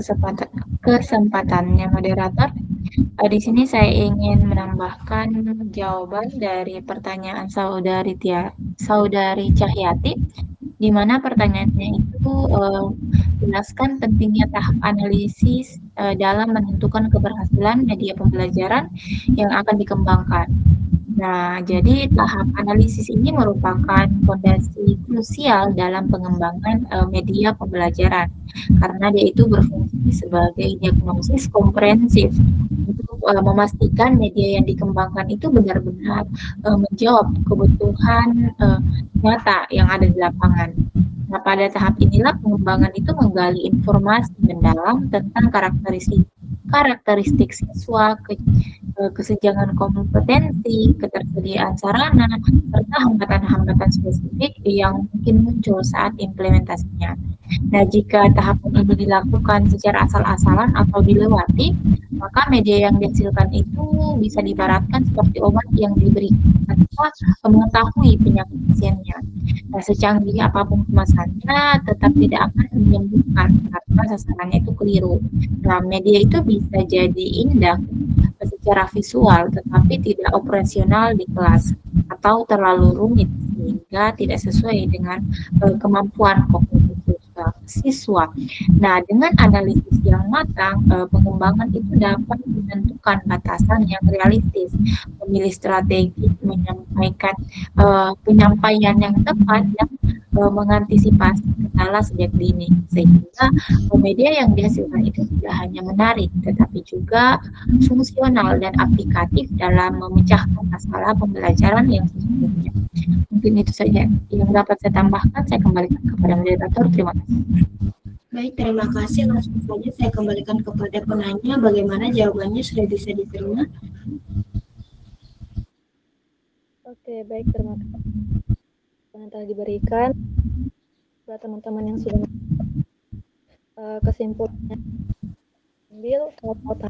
kesempatannya moderator. Di sini saya ingin menambahkan jawaban dari pertanyaan saudari Cahyati, di mana pertanyaannya itu jelaskan pentingnya tahap analisis dalam menentukan keberhasilan media pembelajaran yang akan dikembangkan. Nah, jadi tahap analisis ini merupakan fondasi krusial dalam pengembangan media pembelajaran, karena dia itu berfungsi sebagai diagnosis komprehensif untuk memastikan media yang dikembangkan itu benar-benar menjawab kebutuhan nyata yang ada di lapangan. Nah, pada tahap inilah pengembangan itu menggali informasi mendalam tentang karakteristik siswa, kesenjangan kompetensi, ketersediaan sarana, serta hambatan-hambatan spesifik yang mungkin muncul saat implementasinya. Nah, jika tahapan ini dilakukan secara asal-asalan atau dilewati, maka media yang dihasilkan itu bisa diibaratkan seperti obat yang diberikan tanpa mengetahui penyakit pasiennya. Nah, secanggih apapun kemasannya, tetap tidak akan menyembuhkan karena sasarannya itu keliru. Nah, media itu bisa jadi indah secara visual, tetapi tidak operasional di kelas atau terlalu rumit sehingga tidak sesuai dengan kemampuan kognitif siswa. Nah, dengan analisis yang matang, pengembangan itu dapat menentukan batasan yang realistis, memilih strategi menyampaikan penyampaian yang tepat dan mengantisipasi kendala sejak dini, sehingga media yang dihasilkan itu tidak hanya menarik, tetapi juga fungsional dan aplikatif dalam memecahkan masalah pembelajaran yang sesungguhnya. Mungkin itu saja yang dapat saya tambahkan. Saya kembalikan kepada moderator. Terima kasih. Baik, terima kasih. Langsung saja saya kembalikan kepada penanya. Bagaimana jawabannya, sudah bisa diterima? Oke, baik, terima kasih yang telah diberikan buat teman-teman yang sudah kesimpulannya ambil kota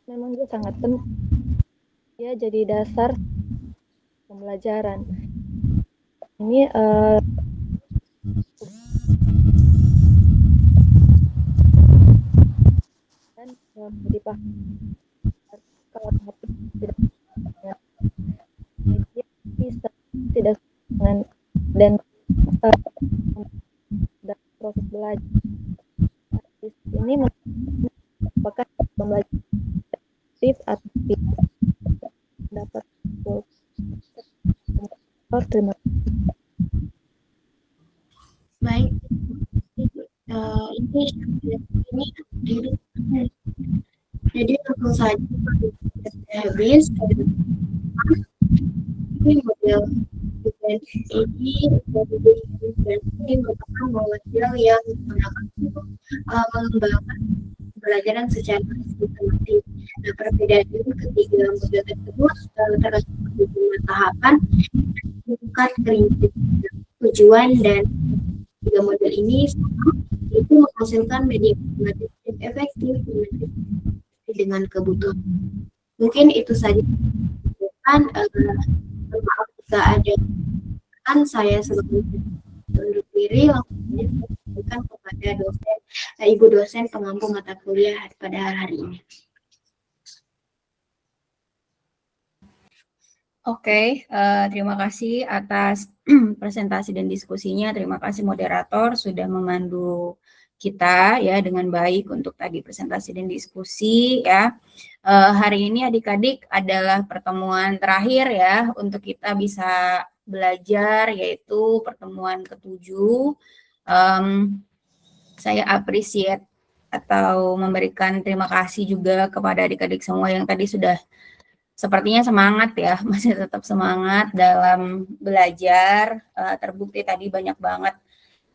memang dia sangat penting, dia jadi dasar pembelajaran ini. Dan dipahami kalau tidak bisa tidak dengan dan proses belajar efektif atau tidak. Dapat terima kasih. Baik, ini jadi langsung saja habis. Ini model ini merupakan model yang mengembangkan pembelajaran secara sistematis. Nah, perbedaan ketiga model tersebut terdapat di 5 tahapan, tingkat prinsip, tujuan, dan tiga model ini itu menghasilkan media informatif yang efektif dengan kebutuhan. Mungkin itu saja. Maaf jika ada kan saya sebagai undur diri langsung saja kepada dosen, ibu dosen pengampu mata kuliah pada hari ini. Oke, terima kasih atas presentasi dan diskusinya. Terima kasih moderator sudah memandu kita ya dengan baik untuk tadi presentasi dan diskusi ya. Hari ini adik-adik adalah pertemuan terakhir ya untuk kita bisa belajar, yaitu pertemuan ke-7. Saya appreciate atau memberikan terima kasih juga kepada adik-adik semua yang tadi sudah sepertinya semangat ya, masih tetap semangat dalam belajar. Terbukti tadi banyak banget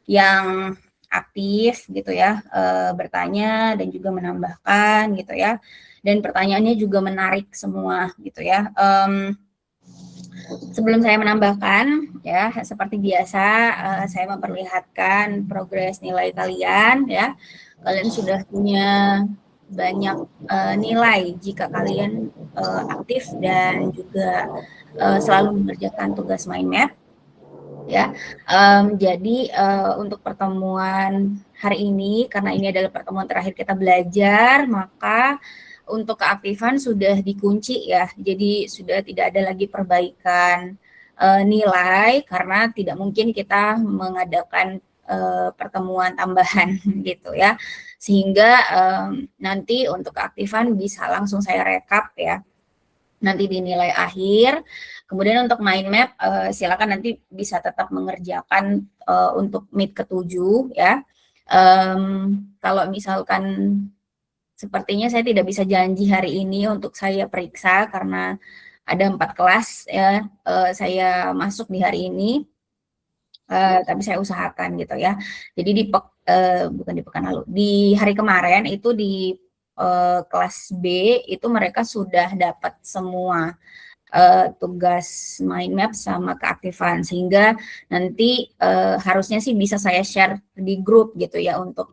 yang aktif gitu ya, bertanya dan juga menambahkan gitu ya. Dan pertanyaannya juga menarik semua gitu ya. Sebelum saya menambahkan ya, seperti biasa saya memperlihatkan progres nilai kalian ya. Kalian sudah punya banyak nilai jika kalian aktif dan juga selalu mengerjakan tugas mind map ya. Jadi untuk pertemuan hari ini, karena ini adalah pertemuan terakhir kita belajar, maka untuk keaktifan sudah dikunci ya. Jadi sudah tidak ada lagi perbaikan nilai karena tidak mungkin kita mengadakan pertemuan tambahan gitu ya, sehingga nanti untuk keaktifan bisa langsung saya rekap ya nanti di nilai akhir. Kemudian untuk mind map silakan nanti bisa tetap mengerjakan untuk mid ke-7 ya. Kalau misalkan sepertinya saya tidak bisa janji hari ini untuk saya periksa karena ada 4 kelas ya saya masuk di hari ini. Tapi saya usahakan gitu ya. Jadi bukan di pekan lalu, di hari kemarin itu di kelas B itu mereka sudah dapat semua tugas mind map sama keaktifan, sehingga nanti harusnya sih bisa saya share di grup gitu ya untuk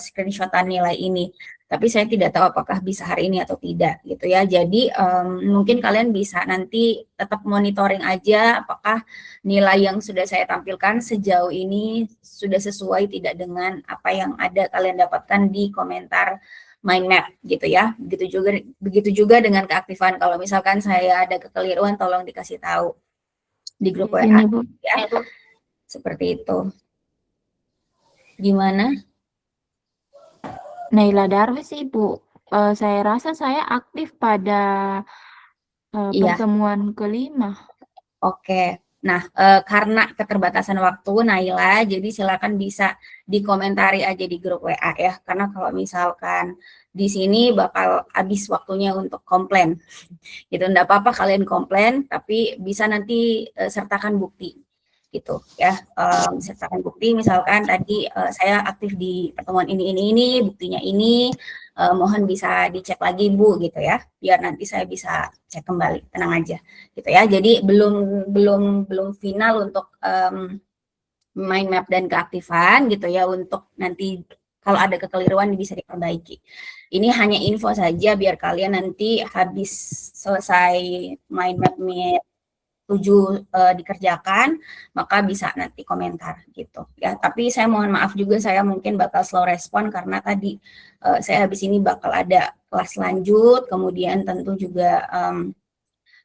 screenshotan nilai ini. Tapi saya tidak tahu apakah bisa hari ini atau tidak gitu ya. Jadi mungkin kalian bisa nanti tetap monitoring aja apakah nilai yang sudah saya tampilkan sejauh ini sudah sesuai tidak dengan apa yang ada kalian dapatkan di komentar mind map gitu ya. Begitu juga dengan keaktifan. Kalau misalkan saya ada kekeliruan tolong dikasih tahu di grup WA ya. Seperti itu. Gimana? Naila Darwis, Ibu. Saya rasa saya aktif pada pertemuan kelima. Oke. Nah, karena keterbatasan waktu Naila, jadi silakan bisa dikomentari aja di grup WA ya. Karena kalau misalkan di sini bakal habis waktunya untuk komplain. Gitu, enggak apa-apa kalian komplain, tapi bisa nanti sertakan bukti. Gitu ya, sertakan bukti misalkan tadi saya aktif di pertemuan ini, buktinya ini, mohon bisa dicek lagi Bu gitu ya, biar nanti saya bisa cek kembali, tenang aja gitu ya. Jadi belum final untuk mind map dan keaktifan gitu ya, untuk nanti kalau ada kekeliruan bisa diperbaiki. Ini hanya info saja biar kalian nanti habis selesai mind map 7 dikerjakan, maka bisa nanti komentar gitu ya. Tapi saya mohon maaf juga, saya mungkin bakal slow respon karena tadi saya habis ini bakal ada kelas lanjut, kemudian tentu juga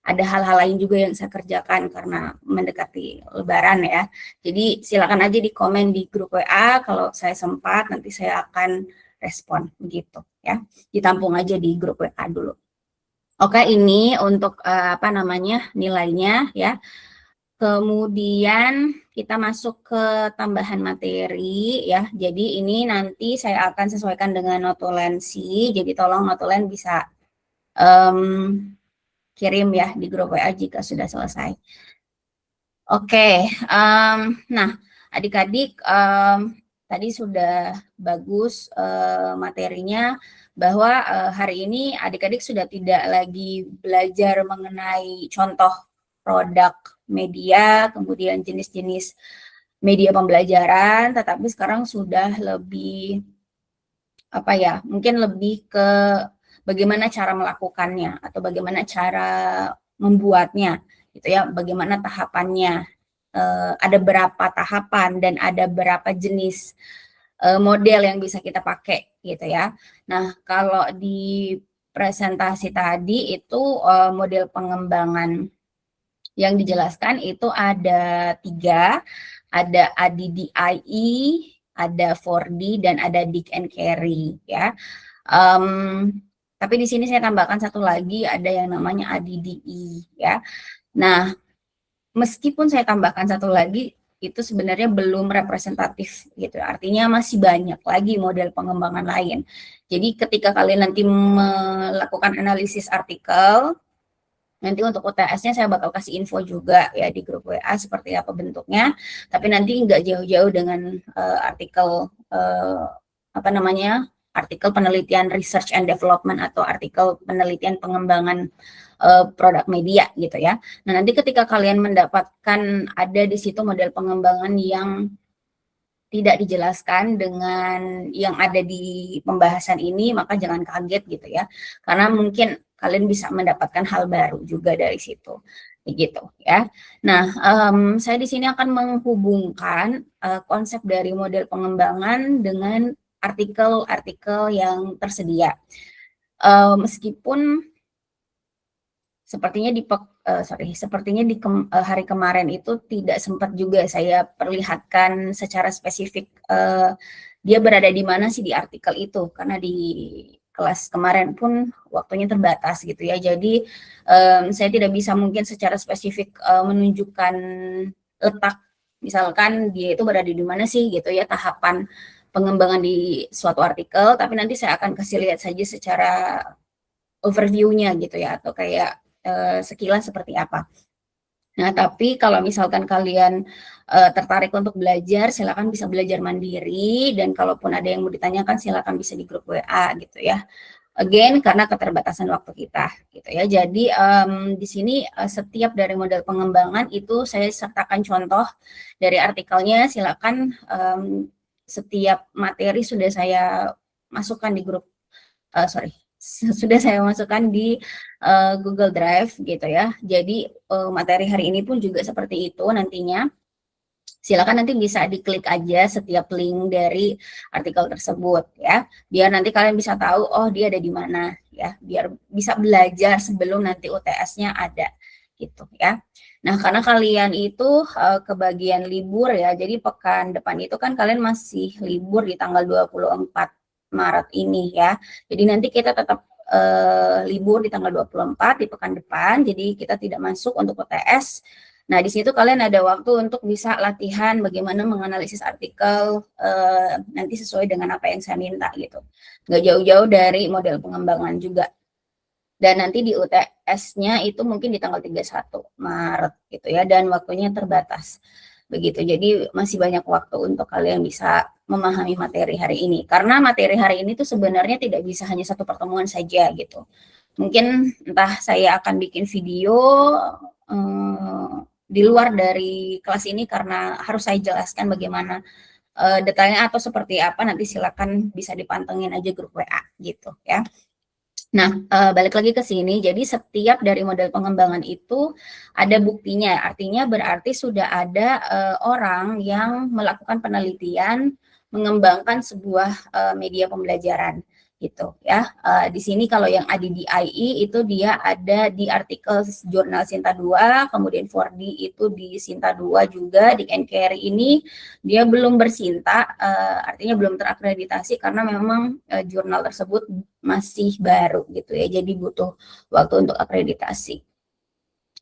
ada hal-hal lain juga yang saya kerjakan karena mendekati lebaran ya. Jadi silakan aja di komen di grup WA, kalau saya sempat nanti saya akan respon begitu ya. Ditampung aja di grup WA dulu. Oke, ini untuk nilainya ya. Kemudian kita masuk ke tambahan materi ya. Jadi ini nanti saya akan sesuaikan dengan notulensi. Jadi tolong notulen bisa kirim ya di grup WA jika sudah selesai. Oke, nah adik-adik tadi sudah bagus materinya bahwa hari ini adik-adik sudah tidak lagi belajar mengenai contoh produk media, kemudian jenis-jenis media pembelajaran, tetapi sekarang sudah lebih mungkin lebih ke bagaimana cara melakukannya atau bagaimana cara membuatnya gitu ya, bagaimana tahapannya. Ada berapa tahapan dan ada berapa jenis model yang bisa kita pakai gitu ya. Nah, kalau di presentasi tadi itu model pengembangan yang dijelaskan itu ada 3, ada ADDIE, ada 4D, dan ada Dick and Carey ya. Tapi di sini saya tambahkan satu lagi, ada yang namanya ADDE ya. Nah, meskipun saya tambahkan satu lagi, itu sebenarnya belum representatif gitu. Artinya masih banyak lagi model pengembangan lain. Jadi ketika kalian nanti melakukan analisis artikel, nanti untuk UTS-nya saya bakal kasih info juga ya di grup WA seperti apa bentuknya. Tapi nanti nggak jauh-jauh dengan artikel artikel penelitian research and development atau artikel penelitian pengembangan produk media gitu ya. Nah, nanti ketika kalian mendapatkan ada di situ model pengembangan yang tidak dijelaskan dengan yang ada di pembahasan ini, maka jangan kaget gitu ya. Karena mungkin kalian bisa mendapatkan hal baru juga dari situ. Begitu ya. Nah, saya di sini akan menghubungkan konsep dari model pengembangan dengan artikel-artikel yang tersedia. Meskipun sepertinya di hari kemarin itu tidak sempat juga saya perlihatkan secara spesifik dia berada di mana sih di artikel itu, karena di kelas kemarin pun waktunya terbatas gitu ya. Jadi saya tidak bisa mungkin secara spesifik menunjukkan letak misalkan dia itu berada di mana sih gitu ya tahapan pengembangan di suatu artikel, tapi nanti saya akan kasih lihat saja secara overview-nya gitu ya, atau kayak sekilas seperti apa. Nah, tapi kalau misalkan kalian tertarik untuk belajar, silakan bisa belajar mandiri, dan kalaupun ada yang mau ditanyakan, silakan bisa di grup WA gitu ya. Again, karena keterbatasan waktu kita gitu ya. Jadi di sini setiap dari model pengembangan itu saya sertakan contoh dari artikelnya. Silakan setiap materi sudah saya masukkan di grup, sudah saya masukkan di Google Drive gitu ya. Jadi materi hari ini pun juga seperti itu nantinya. Silakan nanti bisa diklik aja setiap link dari artikel tersebut ya. Biar nanti kalian bisa tahu oh dia ada di mana ya. Biar bisa belajar sebelum nanti UTS-nya ada gitu ya. Nah, karena kalian itu kebagian libur ya. Jadi pekan depan itu kan kalian masih libur di tanggal 24 Maret ini ya. Jadi nanti kita tetap libur di tanggal 24 di pekan depan. Jadi kita tidak masuk untuk UTS. Nah, di situ kalian ada waktu untuk bisa latihan bagaimana menganalisis artikel nanti sesuai dengan apa yang saya minta gitu. Nggak jauh-jauh dari model pengembangan juga. Dan nanti di UTS-nya itu mungkin di tanggal 31 Maret gitu ya, dan waktunya terbatas. Begitu, jadi masih banyak waktu untuk kalian bisa memahami materi hari ini. Karena materi hari ini tuh sebenarnya tidak bisa hanya satu pertemuan saja gitu. Mungkin entah saya akan bikin video di luar dari kelas ini karena harus saya jelaskan bagaimana detailnya atau seperti apa, nanti silakan bisa dipantengin aja grup WA gitu ya. Nah, balik lagi ke sini, jadi setiap dari model pengembangan itu ada buktinya, artinya berarti sudah ada orang yang melakukan penelitian mengembangkan sebuah media pembelajaran. gitu ya. Di sini kalau yang ADDIE itu dia ada di artikel jurnal Sinta 2, kemudian 4D itu di Sinta 2 juga. Di NKRI ini dia belum bersinta, artinya belum terakreditasi karena memang jurnal tersebut masih baru gitu ya, jadi butuh waktu untuk akreditasi.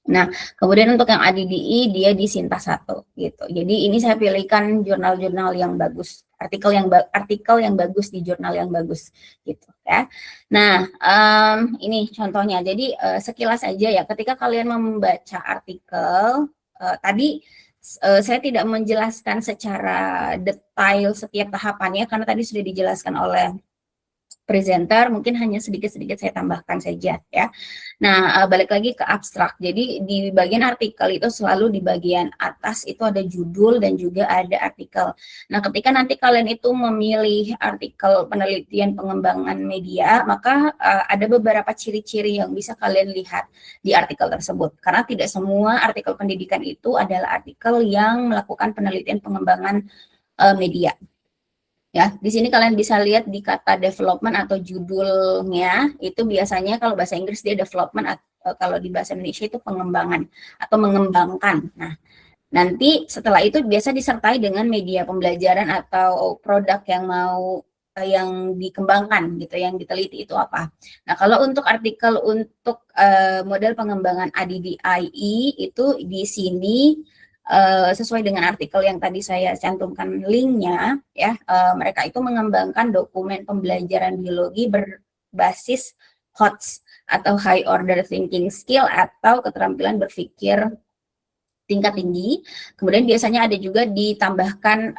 Nah, kemudian untuk yang ADDI dia di Sinta 1 gitu. Jadi ini saya pilihkan jurnal-jurnal yang bagus, artikel yang bagus di jurnal yang bagus gitu ya. Nah, ini contohnya. Jadi sekilas aja ya, ketika kalian membaca artikel tadi saya tidak menjelaskan secara detail setiap tahapannya karena tadi sudah dijelaskan oleh presenter, mungkin hanya sedikit-sedikit saya tambahkan saja ya. Nah, balik lagi ke abstrak. Jadi di bagian artikel itu selalu di bagian atas itu ada judul dan juga ada artikel. Nah, ketika nanti kalian itu memilih artikel penelitian pengembangan media, maka ada beberapa ciri-ciri yang bisa kalian lihat di artikel tersebut. Karena tidak semua artikel pendidikan itu adalah artikel yang melakukan penelitian pengembangan media. Ya, di sini kalian bisa lihat di kata development atau judulnya itu biasanya kalau bahasa Inggris dia development, kalau di bahasa Indonesia itu pengembangan atau mengembangkan. Nah, nanti setelah itu biasa disertai dengan media pembelajaran atau produk yang dikembangkan gitu, yang diteliti itu apa. Nah, kalau untuk artikel untuk model pengembangan ADDIE itu di sini sesuai dengan artikel yang tadi saya cantumkan linknya ya, mereka itu mengembangkan dokumen pembelajaran biologi berbasis HOTS atau High Order Thinking Skill atau keterampilan berpikir tingkat tinggi. Kemudian biasanya ada juga ditambahkan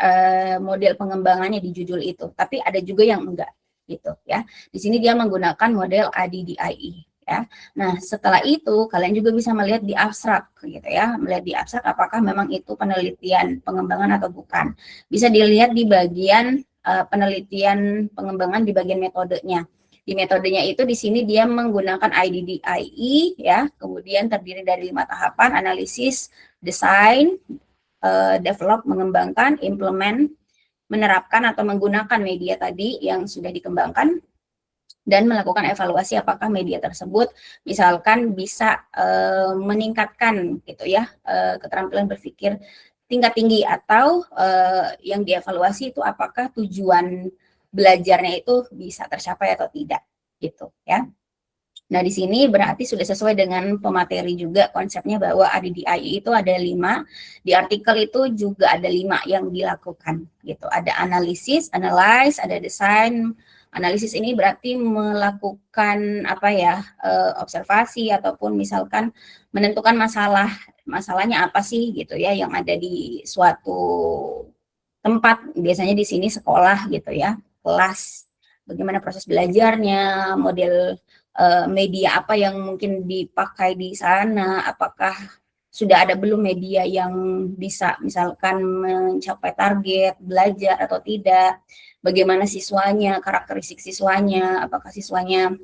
model pengembangannya di judul itu, tapi ada juga yang enggak gitu ya. Di sini dia menggunakan model ADDIE. Ya. Nah, setelah itu kalian juga bisa melihat di abstrak gitu ya, melihat di abstrak apakah memang itu penelitian pengembangan atau bukan. Bisa dilihat di bagian penelitian pengembangan di bagian metodenya. Di metodenya itu di sini dia menggunakan ADDIE ya, kemudian terdiri dari 5 tahapan: analisis, desain, develop mengembangkan, implement menerapkan atau menggunakan media tadi yang sudah dikembangkan, dan melakukan evaluasi apakah media tersebut misalkan bisa meningkatkan gitu ya keterampilan berpikir tingkat tinggi, atau yang dievaluasi itu apakah tujuan belajarnya itu bisa tercapai atau tidak gitu ya. Nah, di sini berarti sudah sesuai dengan pemateri juga konsepnya bahwa ADDIE itu ada 5, di artikel itu juga ada 5 yang dilakukan gitu. Ada analisis, analyze, ada desain. Analisis ini berarti melakukan apa ya, observasi ataupun misalkan menentukan masalahnya apa sih gitu ya yang ada di suatu tempat, biasanya di sini sekolah gitu ya, kelas, bagaimana proses belajarnya, model media apa yang mungkin dipakai di sana, apakah sudah ada belum media yang bisa misalkan mencapai target belajar atau tidak, bagaimana siswanya, karakteristik siswanya, apakah siswanya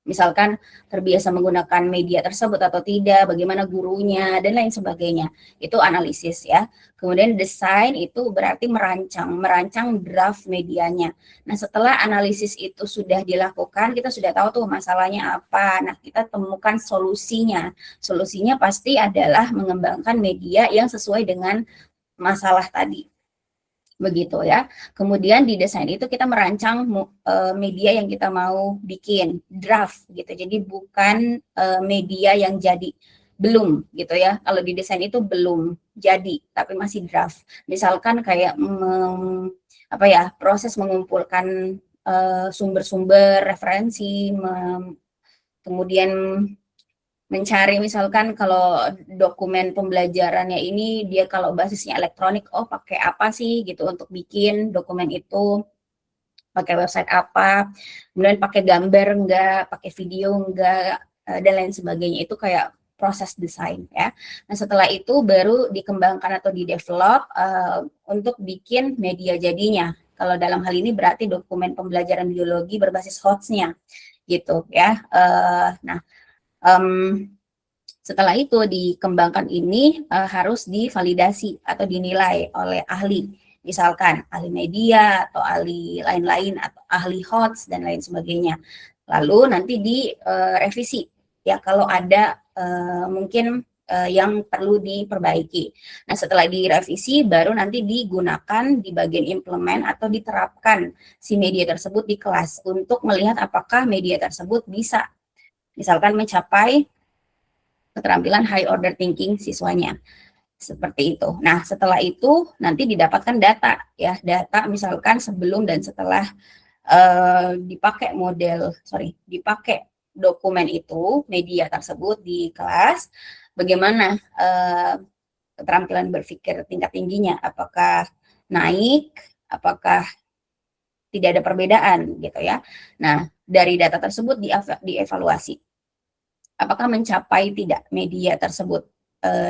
misalkan terbiasa menggunakan media tersebut atau tidak, bagaimana gurunya, dan lain sebagainya. Itu analisis ya. Kemudian desain itu berarti merancang draft medianya. Nah, setelah analisis itu sudah dilakukan, kita sudah tahu tuh masalahnya apa. Nah, kita temukan solusinya. Solusinya pasti adalah mengembangkan media yang sesuai dengan masalah tadi. Begitu ya. Kemudian di desain itu kita merancang media yang kita mau bikin, draft gitu. Jadi bukan media yang jadi, belum gitu ya. Kalau di desain itu belum jadi tapi masih draft. Misalkan kayak proses mengumpulkan sumber-sumber referensi, kemudian mencari misalkan kalau dokumen pembelajarannya ini dia kalau basisnya elektronik, oh pakai apa sih gitu untuk bikin dokumen itu, pakai website apa, kemudian pakai gambar enggak, pakai video enggak, dan lain sebagainya. Itu kayak proses desain ya. Nah, setelah itu baru dikembangkan atau di-develop untuk bikin media jadinya. Kalau dalam hal ini berarti dokumen pembelajaran biologi berbasis HOTS-nya gitu ya. Setelah itu dikembangkan ini harus divalidasi atau dinilai oleh ahli Misalkan ahli media atau ahli lain-lain atau ahli HOTS dan lain sebagainya. Lalu nanti direvisi ya kalau ada mungkin yang perlu diperbaiki. Nah, setelah direvisi baru nanti digunakan di bagian implement atau diterapkan si media tersebut di kelas untuk melihat apakah media tersebut bisa misalkan mencapai keterampilan high order thinking siswanya. Seperti itu. Nah, setelah itu nanti didapatkan data ya, data misalkan sebelum dan setelah dipakai dokumen itu, media tersebut di kelas, bagaimana keterampilan berpikir tingkat tingginya, apakah naik, apakah tidak ada perbedaan gitu ya. Nah, dari data tersebut dievaluasi. Apakah mencapai tidak media tersebut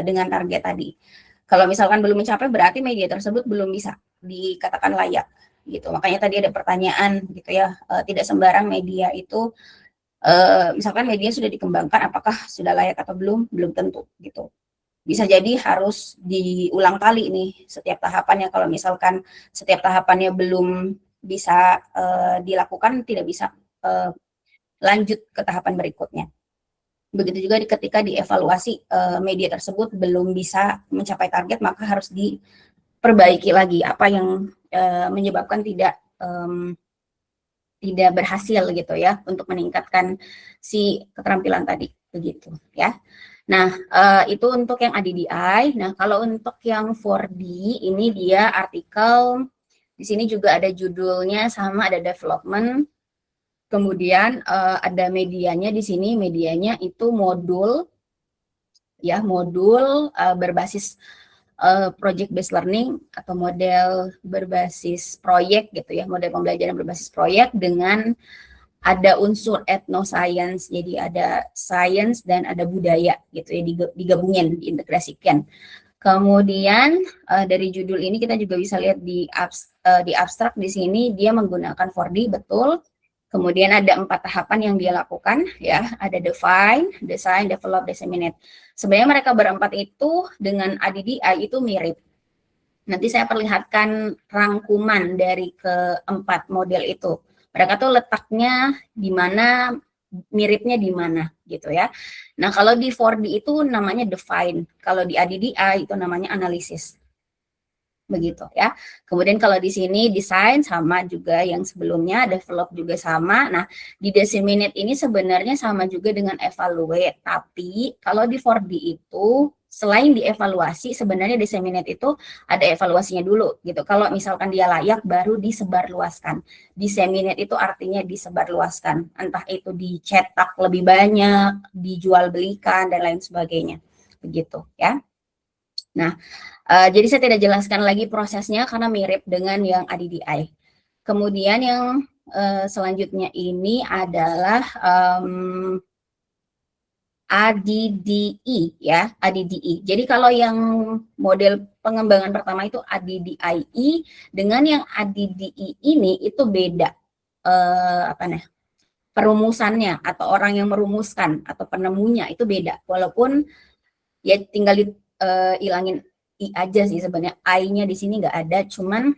dengan target tadi. Kalau misalkan belum mencapai berarti media tersebut belum bisa dikatakan layak gitu. Makanya tadi ada pertanyaan gitu ya, tidak sembarang media itu misalkan media sudah dikembangkan apakah sudah layak atau belum tentu gitu. Bisa jadi harus diulang kali nih setiap tahapannya. Kalau misalkan setiap tahapannya belum bisa dilakukan, tidak bisa lanjut ke tahapan berikutnya. Begitu juga ketika dievaluasi media tersebut belum bisa mencapai target, maka harus diperbaiki lagi apa yang menyebabkan tidak berhasil gitu ya untuk meningkatkan si keterampilan tadi begitu ya. Nah, itu untuk yang ADDI. Nah, kalau untuk yang 4D ini dia artikel di sini juga ada judulnya sama, ada development. Kemudian ada medianya di sini, medianya itu modul ya, modul berbasis project based learning atau model berbasis proyek gitu ya, model pembelajaran berbasis proyek dengan ada unsur etnoscience, jadi ada science dan ada budaya gitu ya, digabungin, diintegrasikan. Kemudian dari judul ini kita juga bisa lihat di abstrak di sini dia menggunakan 4D betul. Kemudian ada 4 tahapan yang dia lakukan ya, ada define, design, develop, disseminate. Sebenarnya mereka berempat itu dengan ADDI itu mirip. Nanti saya perlihatkan rangkuman dari keempat model itu. Mereka tuh letaknya di mana, miripnya di mana gitu ya. Nah, kalau di 4D itu namanya define, kalau di ADDI itu namanya analisis. Begitu ya. Kemudian kalau di sini desain sama juga yang sebelumnya, develop juga sama. Nah, di disseminate ini sebenarnya sama juga dengan evaluate, tapi kalau di 4D itu selain dievaluasi, sebenarnya disseminate itu ada evaluasinya dulu gitu. Kalau misalkan dia layak baru disebarluaskan. Disseminate itu artinya disebarluaskan, entah itu dicetak lebih banyak, dijual belikan dan lain sebagainya. Begitu ya. Nah, jadi saya tidak jelaskan lagi prosesnya karena mirip dengan yang ADDI. Kemudian yang selanjutnya ini adalah ADDI ya, ADDI. Jadi kalau yang model pengembangan pertama itu ADDIE, dengan yang ADDI ini itu beda perumusannya atau orang yang merumuskan atau penemunya itu beda. Walaupun ya tinggal ilangin I aja sih sebenarnya, I-nya di sini nggak ada, cuman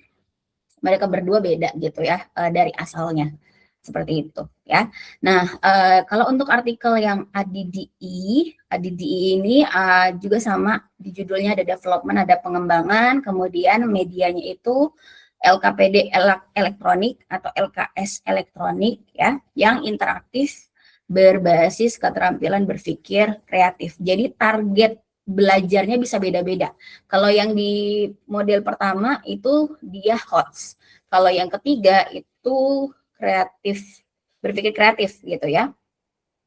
mereka berdua beda gitu ya dari asalnya, seperti itu ya. Nah, kalau untuk artikel yang ADDI ini juga sama, di judulnya ada development, ada pengembangan, kemudian medianya itu LKPD elektronik atau LKS elektronik ya, yang interaktif berbasis keterampilan berpikir kreatif. Jadi target belajarnya bisa beda-beda. Kalau yang di model pertama itu dia HOTS. Kalau yang ketiga itu kreatif, berpikir kreatif gitu ya.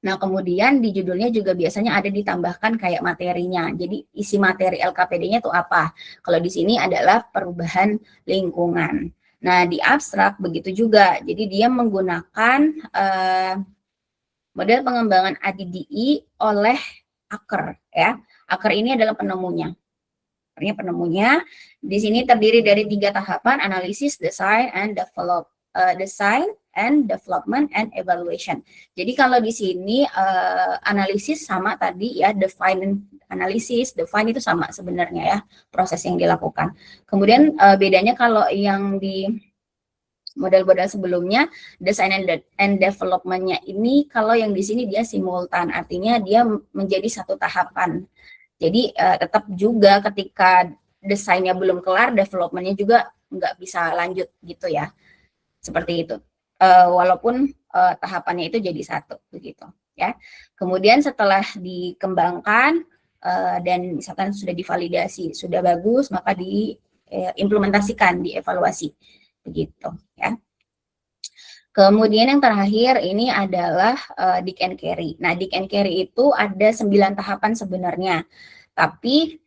Nah, kemudian di judulnya juga biasanya ada ditambahkan kayak materinya. Jadi isi materi LKPD-nya itu apa? Kalau di sini adalah perubahan lingkungan. Nah, di abstrak begitu juga. Jadi dia menggunakan model pengembangan ADDI oleh Acker ya. Acker ini adalah penemunya. Artinya penemunya di sini terdiri dari 3 tahapan: analisis, design, and develop. Design and development and evaluation. Jadi kalau di sini analisis sama tadi ya, define analisis, define itu sama sebenarnya ya proses yang dilakukan. Kemudian bedanya kalau yang di model-model sebelumnya design and development-nya ini, kalau yang di sini dia simultan, artinya dia menjadi satu tahapan. Jadi tetap juga ketika desainnya belum kelar, development-nya juga nggak bisa lanjut gitu ya, seperti itu. Walaupun tahapannya itu jadi satu begitu ya. Kemudian setelah dikembangkan dan misalkan sudah divalidasi, sudah bagus, maka diimplementasikan, dievaluasi begitu ya. Kemudian yang terakhir ini adalah dig and carry. Nah, dig and carry itu ada 9 tahapan sebenarnya. Tapi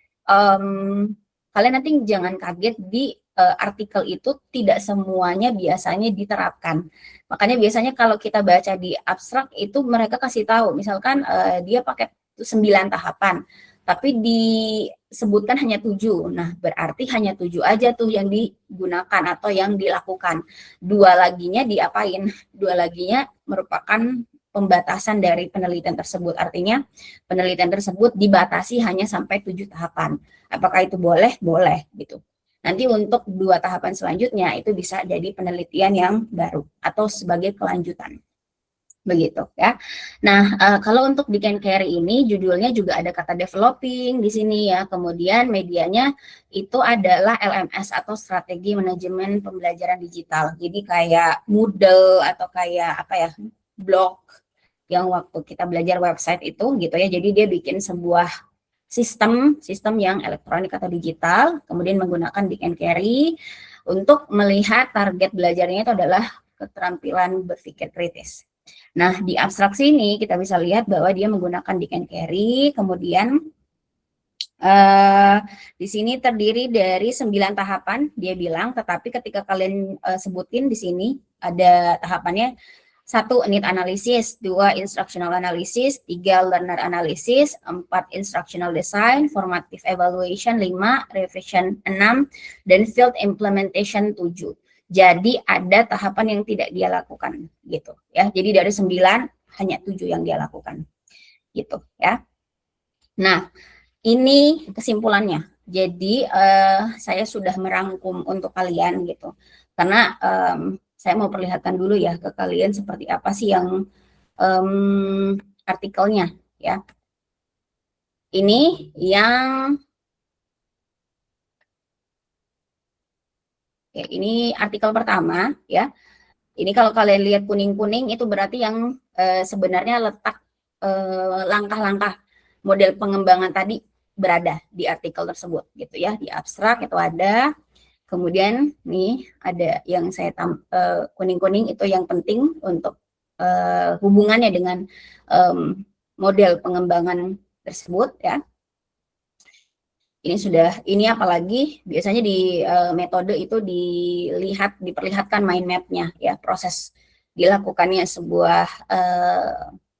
kalian nanti jangan kaget di artikel itu tidak semuanya biasanya diterapkan. Makanya biasanya kalau kita baca di abstrak itu mereka kasih tahu, misalkan dia pakai 9 tahapan, tapi disebutkan hanya 7. Nah, berarti hanya 7 aja tuh yang digunakan atau yang dilakukan. 2 laginya diapain? 2 laginya merupakan pembatasan dari penelitian tersebut. Artinya penelitian tersebut dibatasi hanya sampai 7 tahapan. Apakah itu boleh? Boleh gitu. Nanti untuk 2 tahapan selanjutnya itu bisa jadi penelitian yang baru atau sebagai kelanjutan. Begitu ya. Nah, kalau untuk dig and carry ini judulnya juga ada kata developing di sini ya. Kemudian medianya itu adalah LMS atau strategi manajemen pembelajaran digital. Jadi kayak Moodle atau kayak apa ya, blog yang waktu kita belajar website itu gitu ya. Jadi dia bikin sebuah sistem yang elektronik atau digital, kemudian menggunakan dig and carry untuk melihat target belajarnya itu adalah keterampilan berpikir kritis. Nah, di abstraksi ini kita bisa lihat bahwa dia menggunakan dig and carry, kemudian di sini terdiri dari 9 tahapan, dia bilang, tetapi ketika kalian sebutin di sini ada tahapannya 1 need analysis, 2 instructional analysis, 3 learner analysis, 4 instructional design, formative evaluation 5, revision 6, dan field implementation 7. Jadi ada tahapan yang tidak dia lakukan gitu ya. Jadi dari 9 hanya 7 yang dia lakukan gitu ya. Nah, ini kesimpulannya. Jadi saya sudah merangkum untuk kalian gitu. Karena saya mau perlihatkan dulu ya ke kalian seperti apa sih yang artikelnya ya. Ini yang ini artikel pertama ya. Ini kalau kalian lihat kuning-kuning itu berarti yang sebenarnya letak langkah-langkah model pengembangan tadi berada di artikel tersebut gitu ya. Di abstrak itu ada. Kemudian nih ada yang saya kuning-kuning itu yang penting untuk hubungannya dengan model pengembangan tersebut ya. Ini apalagi biasanya di metode itu diperlihatkan mind map-nya ya, proses dilakukannya sebuah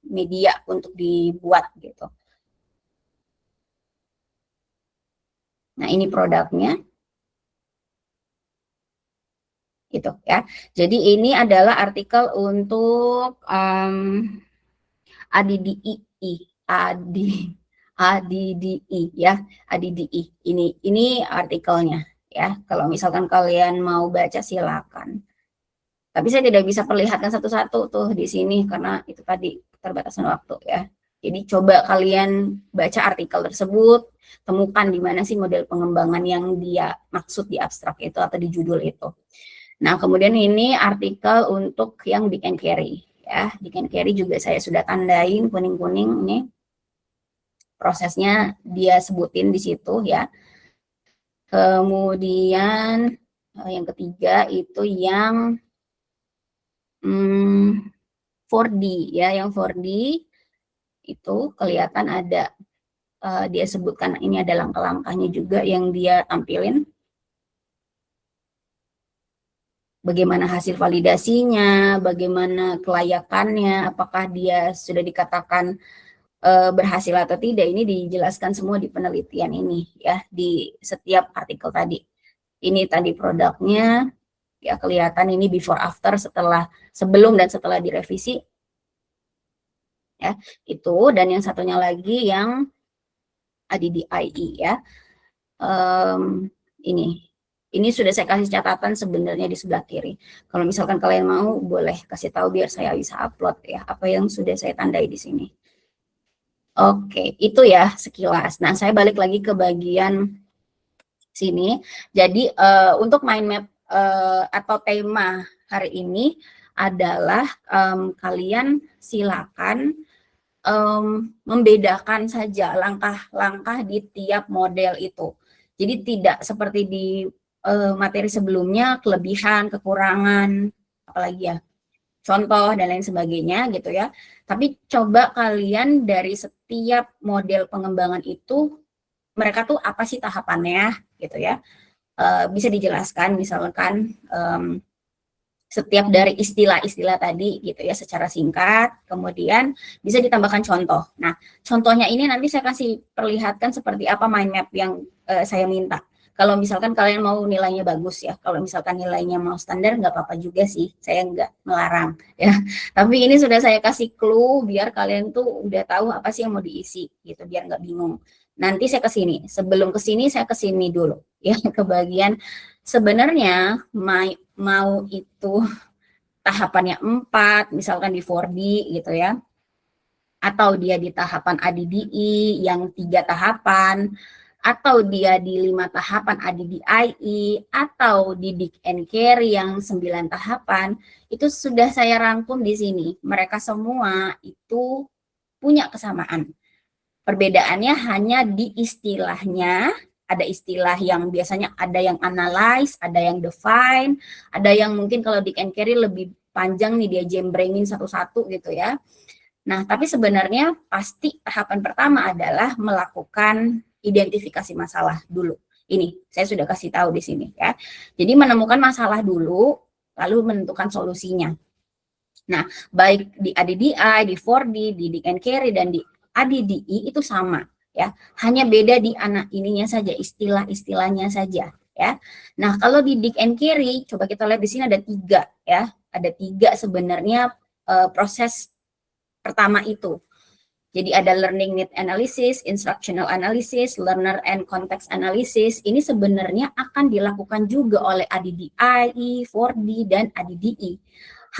media untuk dibuat gitu. Nah, ini produknya. Gitu ya. Jadi ini adalah artikel untuk ADDI ya, ADDI. Ini artikelnya ya. Kalau misalkan kalian mau baca silakan. Tapi saya tidak bisa perlihatkan satu-satu tuh di sini karena itu tadi keterbatasan waktu ya. Jadi coba kalian baca artikel tersebut, temukan di mana sih model pengembangan yang dia maksud di abstrak itu atau di judul itu. Nah, kemudian ini artikel untuk yang dig and carry ya. Dig and carry juga saya sudah tandain kuning-kuning ini. Prosesnya dia sebutin di situ ya. Kemudian yang ketiga itu yang 4D ya, yang 4D itu kelihatan ada dia sebutkan ini ada langkah-langkahnya juga yang dia tampilin. Bagaimana hasil validasinya, bagaimana kelayakannya, apakah dia sudah dikatakan berhasil atau tidak, ini dijelaskan semua di penelitian ini ya, di setiap artikel tadi. Ini tadi produknya ya, kelihatan ini before after, sebelum dan setelah direvisi ya, itu. Dan yang satunya lagi yang ADDIE ya. Ini sudah saya kasih catatan sebenarnya di sebelah kiri. Kalau misalkan kalian mau, boleh kasih tahu biar saya bisa upload ya apa yang sudah saya tandai di sini. Oke, itu ya sekilas. Nah, saya balik lagi ke bagian sini. Jadi untuk mind map atau tema hari ini adalah kalian silakan membedakan saja langkah-langkah di tiap model itu. Jadi tidak seperti di materi sebelumnya, kelebihan, kekurangan, apalagi ya, contoh dan lain sebagainya gitu ya. Tapi coba kalian dari setiap model pengembangan itu, mereka tuh apa sih tahapannya gitu ya. Bisa dijelaskan misalkan setiap dari istilah-istilah tadi gitu ya secara singkat, kemudian bisa ditambahkan contoh. Nah, contohnya ini nanti saya kasih perlihatkan seperti apa mind map yang saya minta. Kalau misalkan kalian mau nilainya bagus ya, kalau misalkan nilainya mau standar nggak apa-apa juga sih, saya nggak melarang ya. Tapi ini sudah saya kasih clue biar kalian tuh udah tahu apa sih yang mau diisi gitu, biar nggak bingung. Nanti saya ke sini, sebelum ke sini saya ke sini dulu ya, ke bagian sebenarnya mau itu tahapannya 4, misalkan di 4D gitu ya, atau dia di tahapan ADDI yang 3 tahapan, atau dia di 5 tahapan ADDIE, atau di Dick and Carry yang 9 tahapan, itu sudah saya rangkum di sini. Mereka semua itu punya kesamaan. Perbedaannya hanya di istilahnya. Ada istilah yang biasanya ada yang analyze, ada yang define, ada yang mungkin kalau Dick and Carry lebih panjang nih, dia jembrengin satu-satu gitu ya. Nah, tapi sebenarnya pasti tahapan pertama adalah melakukan identifikasi masalah dulu. Ini saya sudah kasih tahu di sini ya. Jadi menemukan masalah dulu, lalu menentukan solusinya. Nah, baik di ADDI, di 4D, di Dick and Carry, dan di ADDI itu sama ya. Hanya beda di ininya saja, istilah-istilahnya saja ya. Nah, kalau di Dick and Carry, coba kita lihat di sini ada 3 ya. Ada 3 sebenarnya proses pertama itu. Jadi ada learning need analysis, instructional analysis, learner and context analysis. Ini sebenarnya akan dilakukan juga oleh ADDIE, 4D, dan ADDI.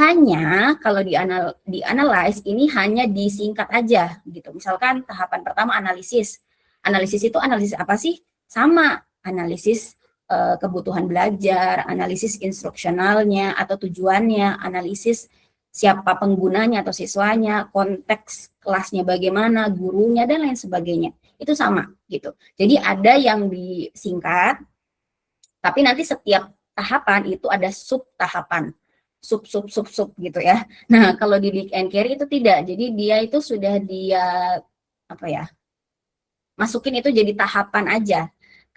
Hanya kalau di analyze ini hanya disingkat aja gitu. Misalkan tahapan pertama analisis. Analisis itu analisis apa sih? Sama, analisis kebutuhan belajar, analisis instruksionalnya atau tujuannya, analisis siapa penggunanya atau siswanya, konteks kelasnya bagaimana, gurunya, dan lain sebagainya. Itu sama gitu. Jadi ada yang disingkat, tapi nanti setiap tahapan itu ada sub-tahapan. Sub gitu ya. Nah, kalau di Dick and Carry itu tidak. Jadi dia itu sudah masukin itu jadi tahapan aja.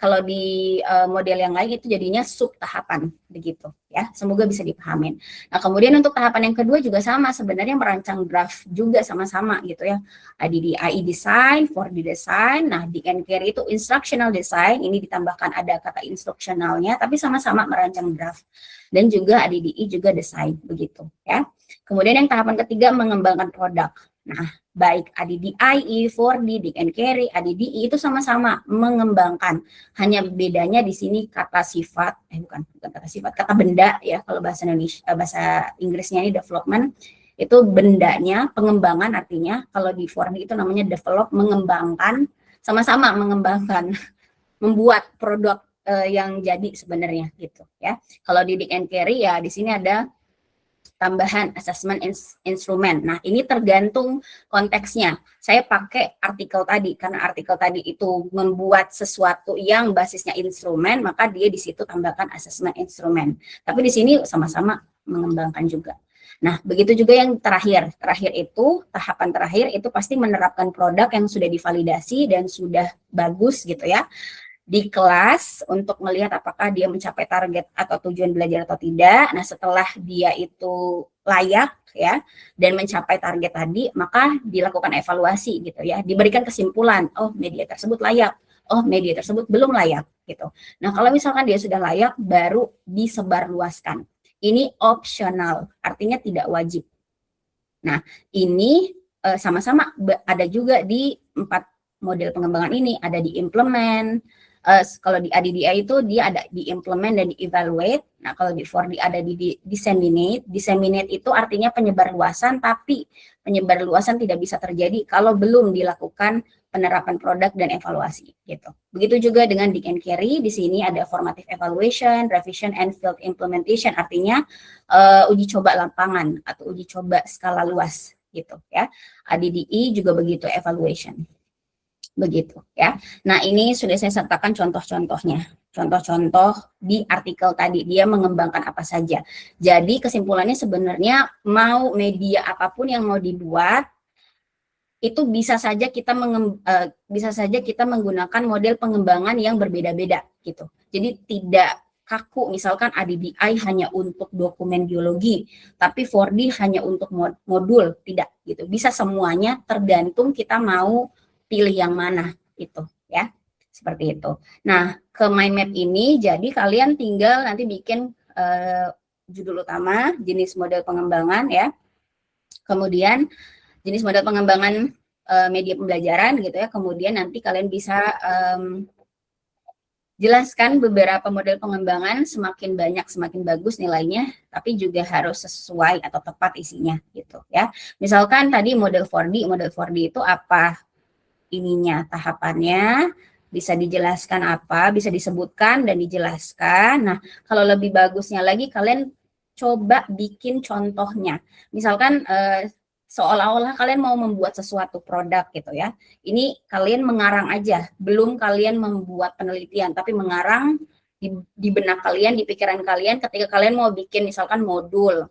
Kalau di model yang lain itu jadinya sub tahapan begitu ya. Semoga bisa dipahamin. Nah, kemudian untuk tahapan yang kedua juga sama, sebenarnya merancang draft juga sama-sama gitu ya. ADDIE design, 4D design. Nah, Dick and Carry itu instructional design, ini ditambahkan ada kata instruksionalnya, tapi sama-sama merancang draft. Dan juga ADDI juga design begitu ya. Kemudian yang tahapan ketiga mengembangkan produk. Nah, baik ADDIE, 4D, Dick and Carry, ADDI itu sama-sama mengembangkan. Hanya bedanya di sini kata sifat, bukan kata sifat, kata benda ya. Kalau bahasa Indonesia, bahasa Inggrisnya ini development, itu bendanya, pengembangan artinya. Kalau di 4D itu namanya develop, mengembangkan, sama-sama mengembangkan, membuat produk yang jadi sebenarnya gitu ya. Kalau di Dick and Carry ya di sini ada tambahan assessment instrument. Nah, ini tergantung konteksnya. Saya pakai artikel tadi, karena artikel tadi itu membuat sesuatu yang basisnya instrumen, maka dia di situ tambahkan assessment instrument. Tapi di sini sama-sama mengembangkan juga. Nah, begitu juga yang terakhir. Terakhir itu, tahapan terakhir itu pasti menerapkan produk yang sudah divalidasi dan sudah bagus gitu ya. Di kelas untuk melihat apakah dia mencapai target atau tujuan belajar atau tidak. Nah, setelah dia itu layak ya dan mencapai target tadi, maka dilakukan evaluasi gitu ya. Diberikan kesimpulan, oh media tersebut layak, oh media tersebut belum layak gitu. Nah, kalau misalkan dia sudah layak, baru disebarluaskan. Ini opsional, artinya tidak wajib. Nah, ini sama-sama ada juga di 4 model pengembangan ini ada di implement. Kalau di ADDI itu dia ada di implement dan di evaluate. Nah, kalau di 4D ada di disseminate. Disseminate itu artinya penyebarluasan, tapi penyebarluasan tidak bisa terjadi kalau belum dilakukan penerapan produk dan evaluasi gitu. Begitu juga dengan dig and carry. Di sini ada formative evaluation, revision and field implementation, artinya uji coba lapangan atau uji coba skala luas gitu ya. ADDI juga begitu, evaluation. Begitu ya. Nah, ini sudah saya sertakan contoh-contohnya. Contoh-contoh di artikel tadi, dia mengembangkan apa saja. Jadi kesimpulannya sebenarnya mau media apapun yang mau dibuat, itu bisa saja kita menggunakan model pengembangan yang berbeda-beda gitu. Jadi tidak kaku, misalkan ADDI hanya untuk dokumen biologi, tapi 4D hanya untuk modul, tidak gitu. Bisa semuanya, tergantung kita mau pilih yang mana gitu ya, seperti itu. Nah, ke mind map ini jadi kalian tinggal nanti bikin judul utama, jenis model pengembangan ya, kemudian jenis model pengembangan media pembelajaran gitu ya, kemudian nanti kalian bisa jelaskan beberapa model pengembangan, semakin banyak semakin bagus nilainya, tapi juga harus sesuai atau tepat isinya gitu ya. Misalkan tadi model 4D itu apa ininya, tahapannya, bisa dijelaskan apa, bisa disebutkan dan dijelaskan. Nah, kalau lebih bagusnya lagi kalian coba bikin contohnya. Misalkan seolah-olah kalian mau membuat sesuatu produk gitu ya. Ini kalian mengarang aja, belum kalian membuat penelitian, tapi mengarang di benak kalian, di pikiran kalian ketika kalian mau bikin misalkan modul.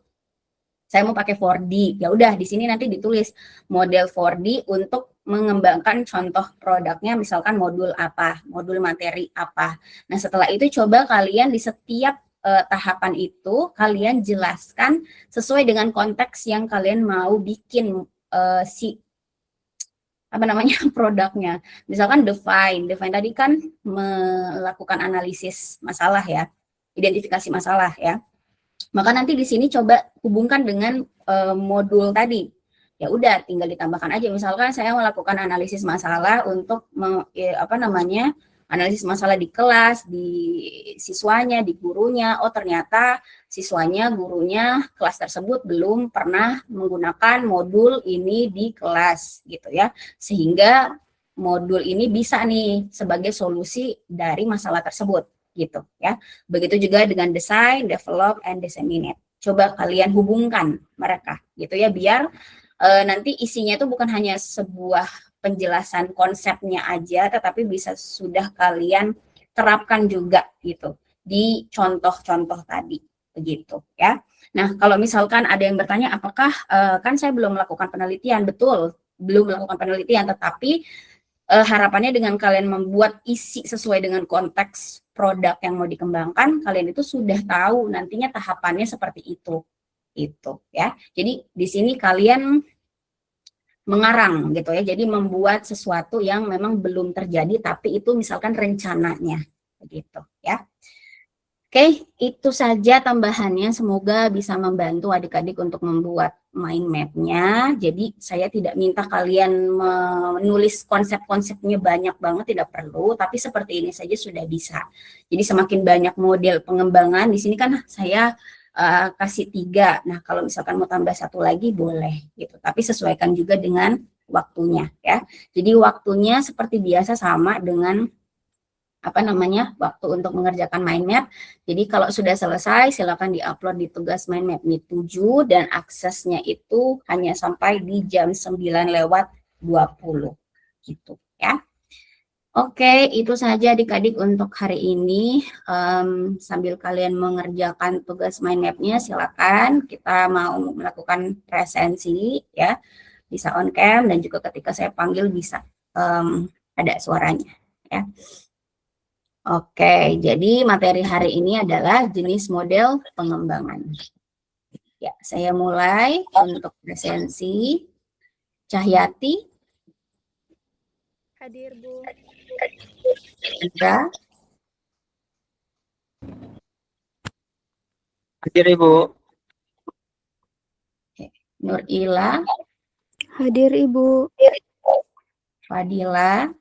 Saya mau pakai 4D, ya udah di sini nanti ditulis model 4D untuk mengembangkan contoh produknya, misalkan modul apa, modul materi apa. Nah, setelah itu coba kalian di setiap tahapan itu kalian jelaskan sesuai dengan konteks yang kalian mau bikin produknya. Misalkan define tadi kan melakukan analisis masalah ya, identifikasi masalah ya. Maka nanti di sini coba hubungkan dengan modul tadi. Ya udah, tinggal ditambahkan aja. Misalkan saya melakukan analisis masalah untuk analisis masalah di kelas, di siswanya, di gurunya. Oh, ternyata siswanya, gurunya, kelas tersebut belum pernah menggunakan modul ini di kelas gitu ya. Sehingga modul ini bisa nih sebagai solusi dari masalah tersebut gitu ya. Begitu juga dengan design, develop, and disseminate. Coba kalian hubungkan mereka gitu ya, biar nanti isinya itu bukan hanya sebuah penjelasan konsepnya aja, tetapi bisa sudah kalian terapkan juga gitu di contoh-contoh tadi begitu ya. Nah, kalau misalkan ada yang bertanya apakah kan saya belum melakukan penelitian, betul, belum melakukan penelitian, tetapi harapannya dengan kalian membuat isi sesuai dengan konteks produk yang mau dikembangkan, kalian itu sudah tahu nantinya tahapannya seperti itu ya. Jadi di sini kalian mengarang gitu ya. Jadi membuat sesuatu yang memang belum terjadi tapi itu misalkan rencananya begitu ya. Oke, itu saja tambahannya. Semoga bisa membantu adik-adik untuk membuat mind map-nya. Jadi saya tidak minta kalian menulis konsep-konsepnya banyak banget, tidak perlu. Tapi seperti ini saja sudah bisa. Jadi semakin banyak model pengembangan, di sini kan saya kasih 3. Nah, kalau misalkan mau tambah 1 lagi boleh gitu. Tapi sesuaikan juga dengan waktunya ya. Jadi waktunya seperti biasa sama dengan waktu untuk mengerjakan mind map. Jadi kalau sudah selesai silakan diupload di tugas mind map NIT 7 dan aksesnya itu hanya sampai di jam 9:20 gitu ya. Oke, itu saja adik-adik untuk hari ini. Sambil kalian mengerjakan tugas mind map-nya silakan, kita mau melakukan presensi ya. Bisa on cam dan juga ketika saya panggil bisa ada suaranya ya. Oke, jadi materi hari ini adalah jenis model pengembangan. Ya, saya mulai untuk presensi. Cahyati. Hadir, Bu. Indra. Hadir, Ibu. Nurila. Hadir, Ibu. Fadila.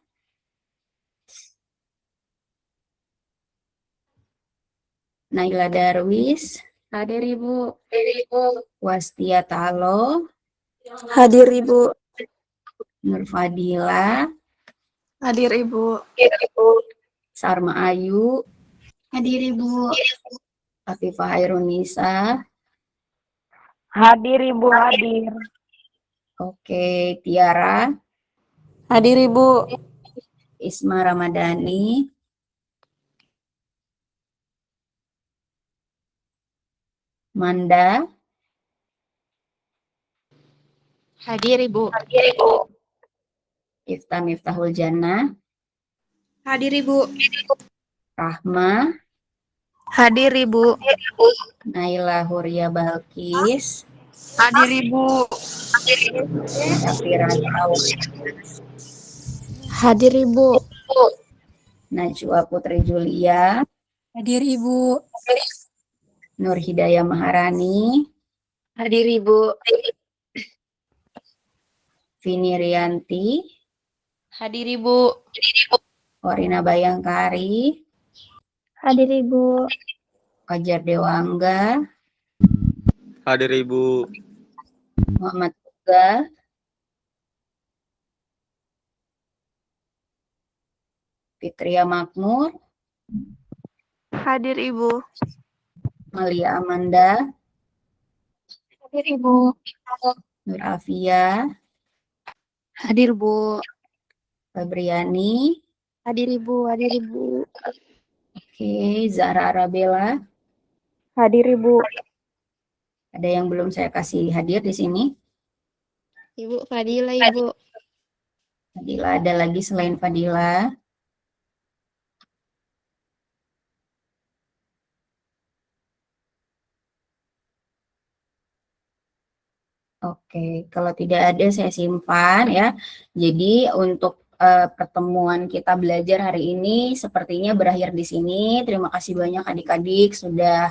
Naila Darwis. Hadir Ibu. Wastia Talo. Hadir Ibu. Nur Fadila. Hadir Ibu. Sarma Ayu. Hadir Ibu. Afifah Hairunisa. Hadir Ibu, hadir. Oke, Tiara. Hadir Ibu. Isma Ramadhani. Manda. Hadir Ibu. Ifta Miftahul Jannah. Hadir Ibu. Rahma. Hadir Ibu. Naila Huria Balkis. Hadir Ibu. Syafira Tauf. Hadir Ibu. Najwa Putri Julia. Hadir Ibu. Nur Hidayah Maharani. Hadir Ibu. Vini Rianti. Hadir Ibu. Korina Bayangkari. Hadir Ibu. Fajar Dewangga. Hadir Ibu. Muhammad Tuga. Fitria Makmur. Hadir Ibu. Malia Amanda. Hadir Ibu. Nur Afia. Hadir Bu. Febriani. Hadir Ibu. Hadir Ibu. Oke, Zahra Arabella. Hadir Ibu. Ada yang belum saya kasih hadir di sini? Ibu Fadila Ibu. Fadila, ada lagi selain Fadila? Oke, kalau tidak ada saya simpan ya. Jadi untuk pertemuan kita belajar hari ini sepertinya berakhir di sini. Terima kasih banyak adik-adik sudah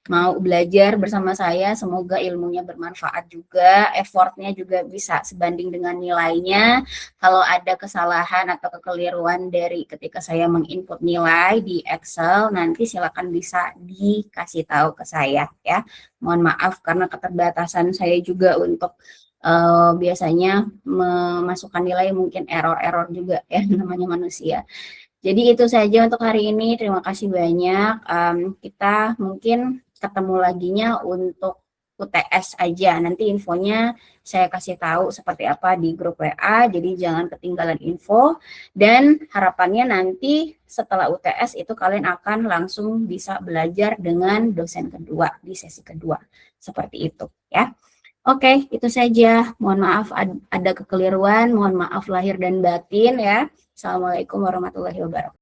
mau belajar bersama saya. Semoga ilmunya bermanfaat juga, effortnya juga bisa sebanding dengan nilainya. Kalau ada kesalahan atau kekeliruan dari ketika saya menginput nilai di Excel, nanti silakan bisa dikasih tahu ke saya ya. Mohon maaf karena keterbatasan saya juga untuk biasanya memasukkan nilai, mungkin error-error juga ya, namanya manusia. Jadi itu saja untuk hari ini. Terima kasih banyak. Kita mungkin ketemu laginya untuk UTS aja. Nanti infonya saya kasih tahu seperti apa di grup WA. Jadi jangan ketinggalan info. Dan harapannya nanti setelah UTS itu kalian akan langsung bisa belajar dengan dosen kedua di sesi kedua. Seperti itu ya. Oke, itu saja. Mohon maaf ada kekeliruan. Mohon maaf lahir dan batin ya. Assalamualaikum warahmatullahi wabarakatuh.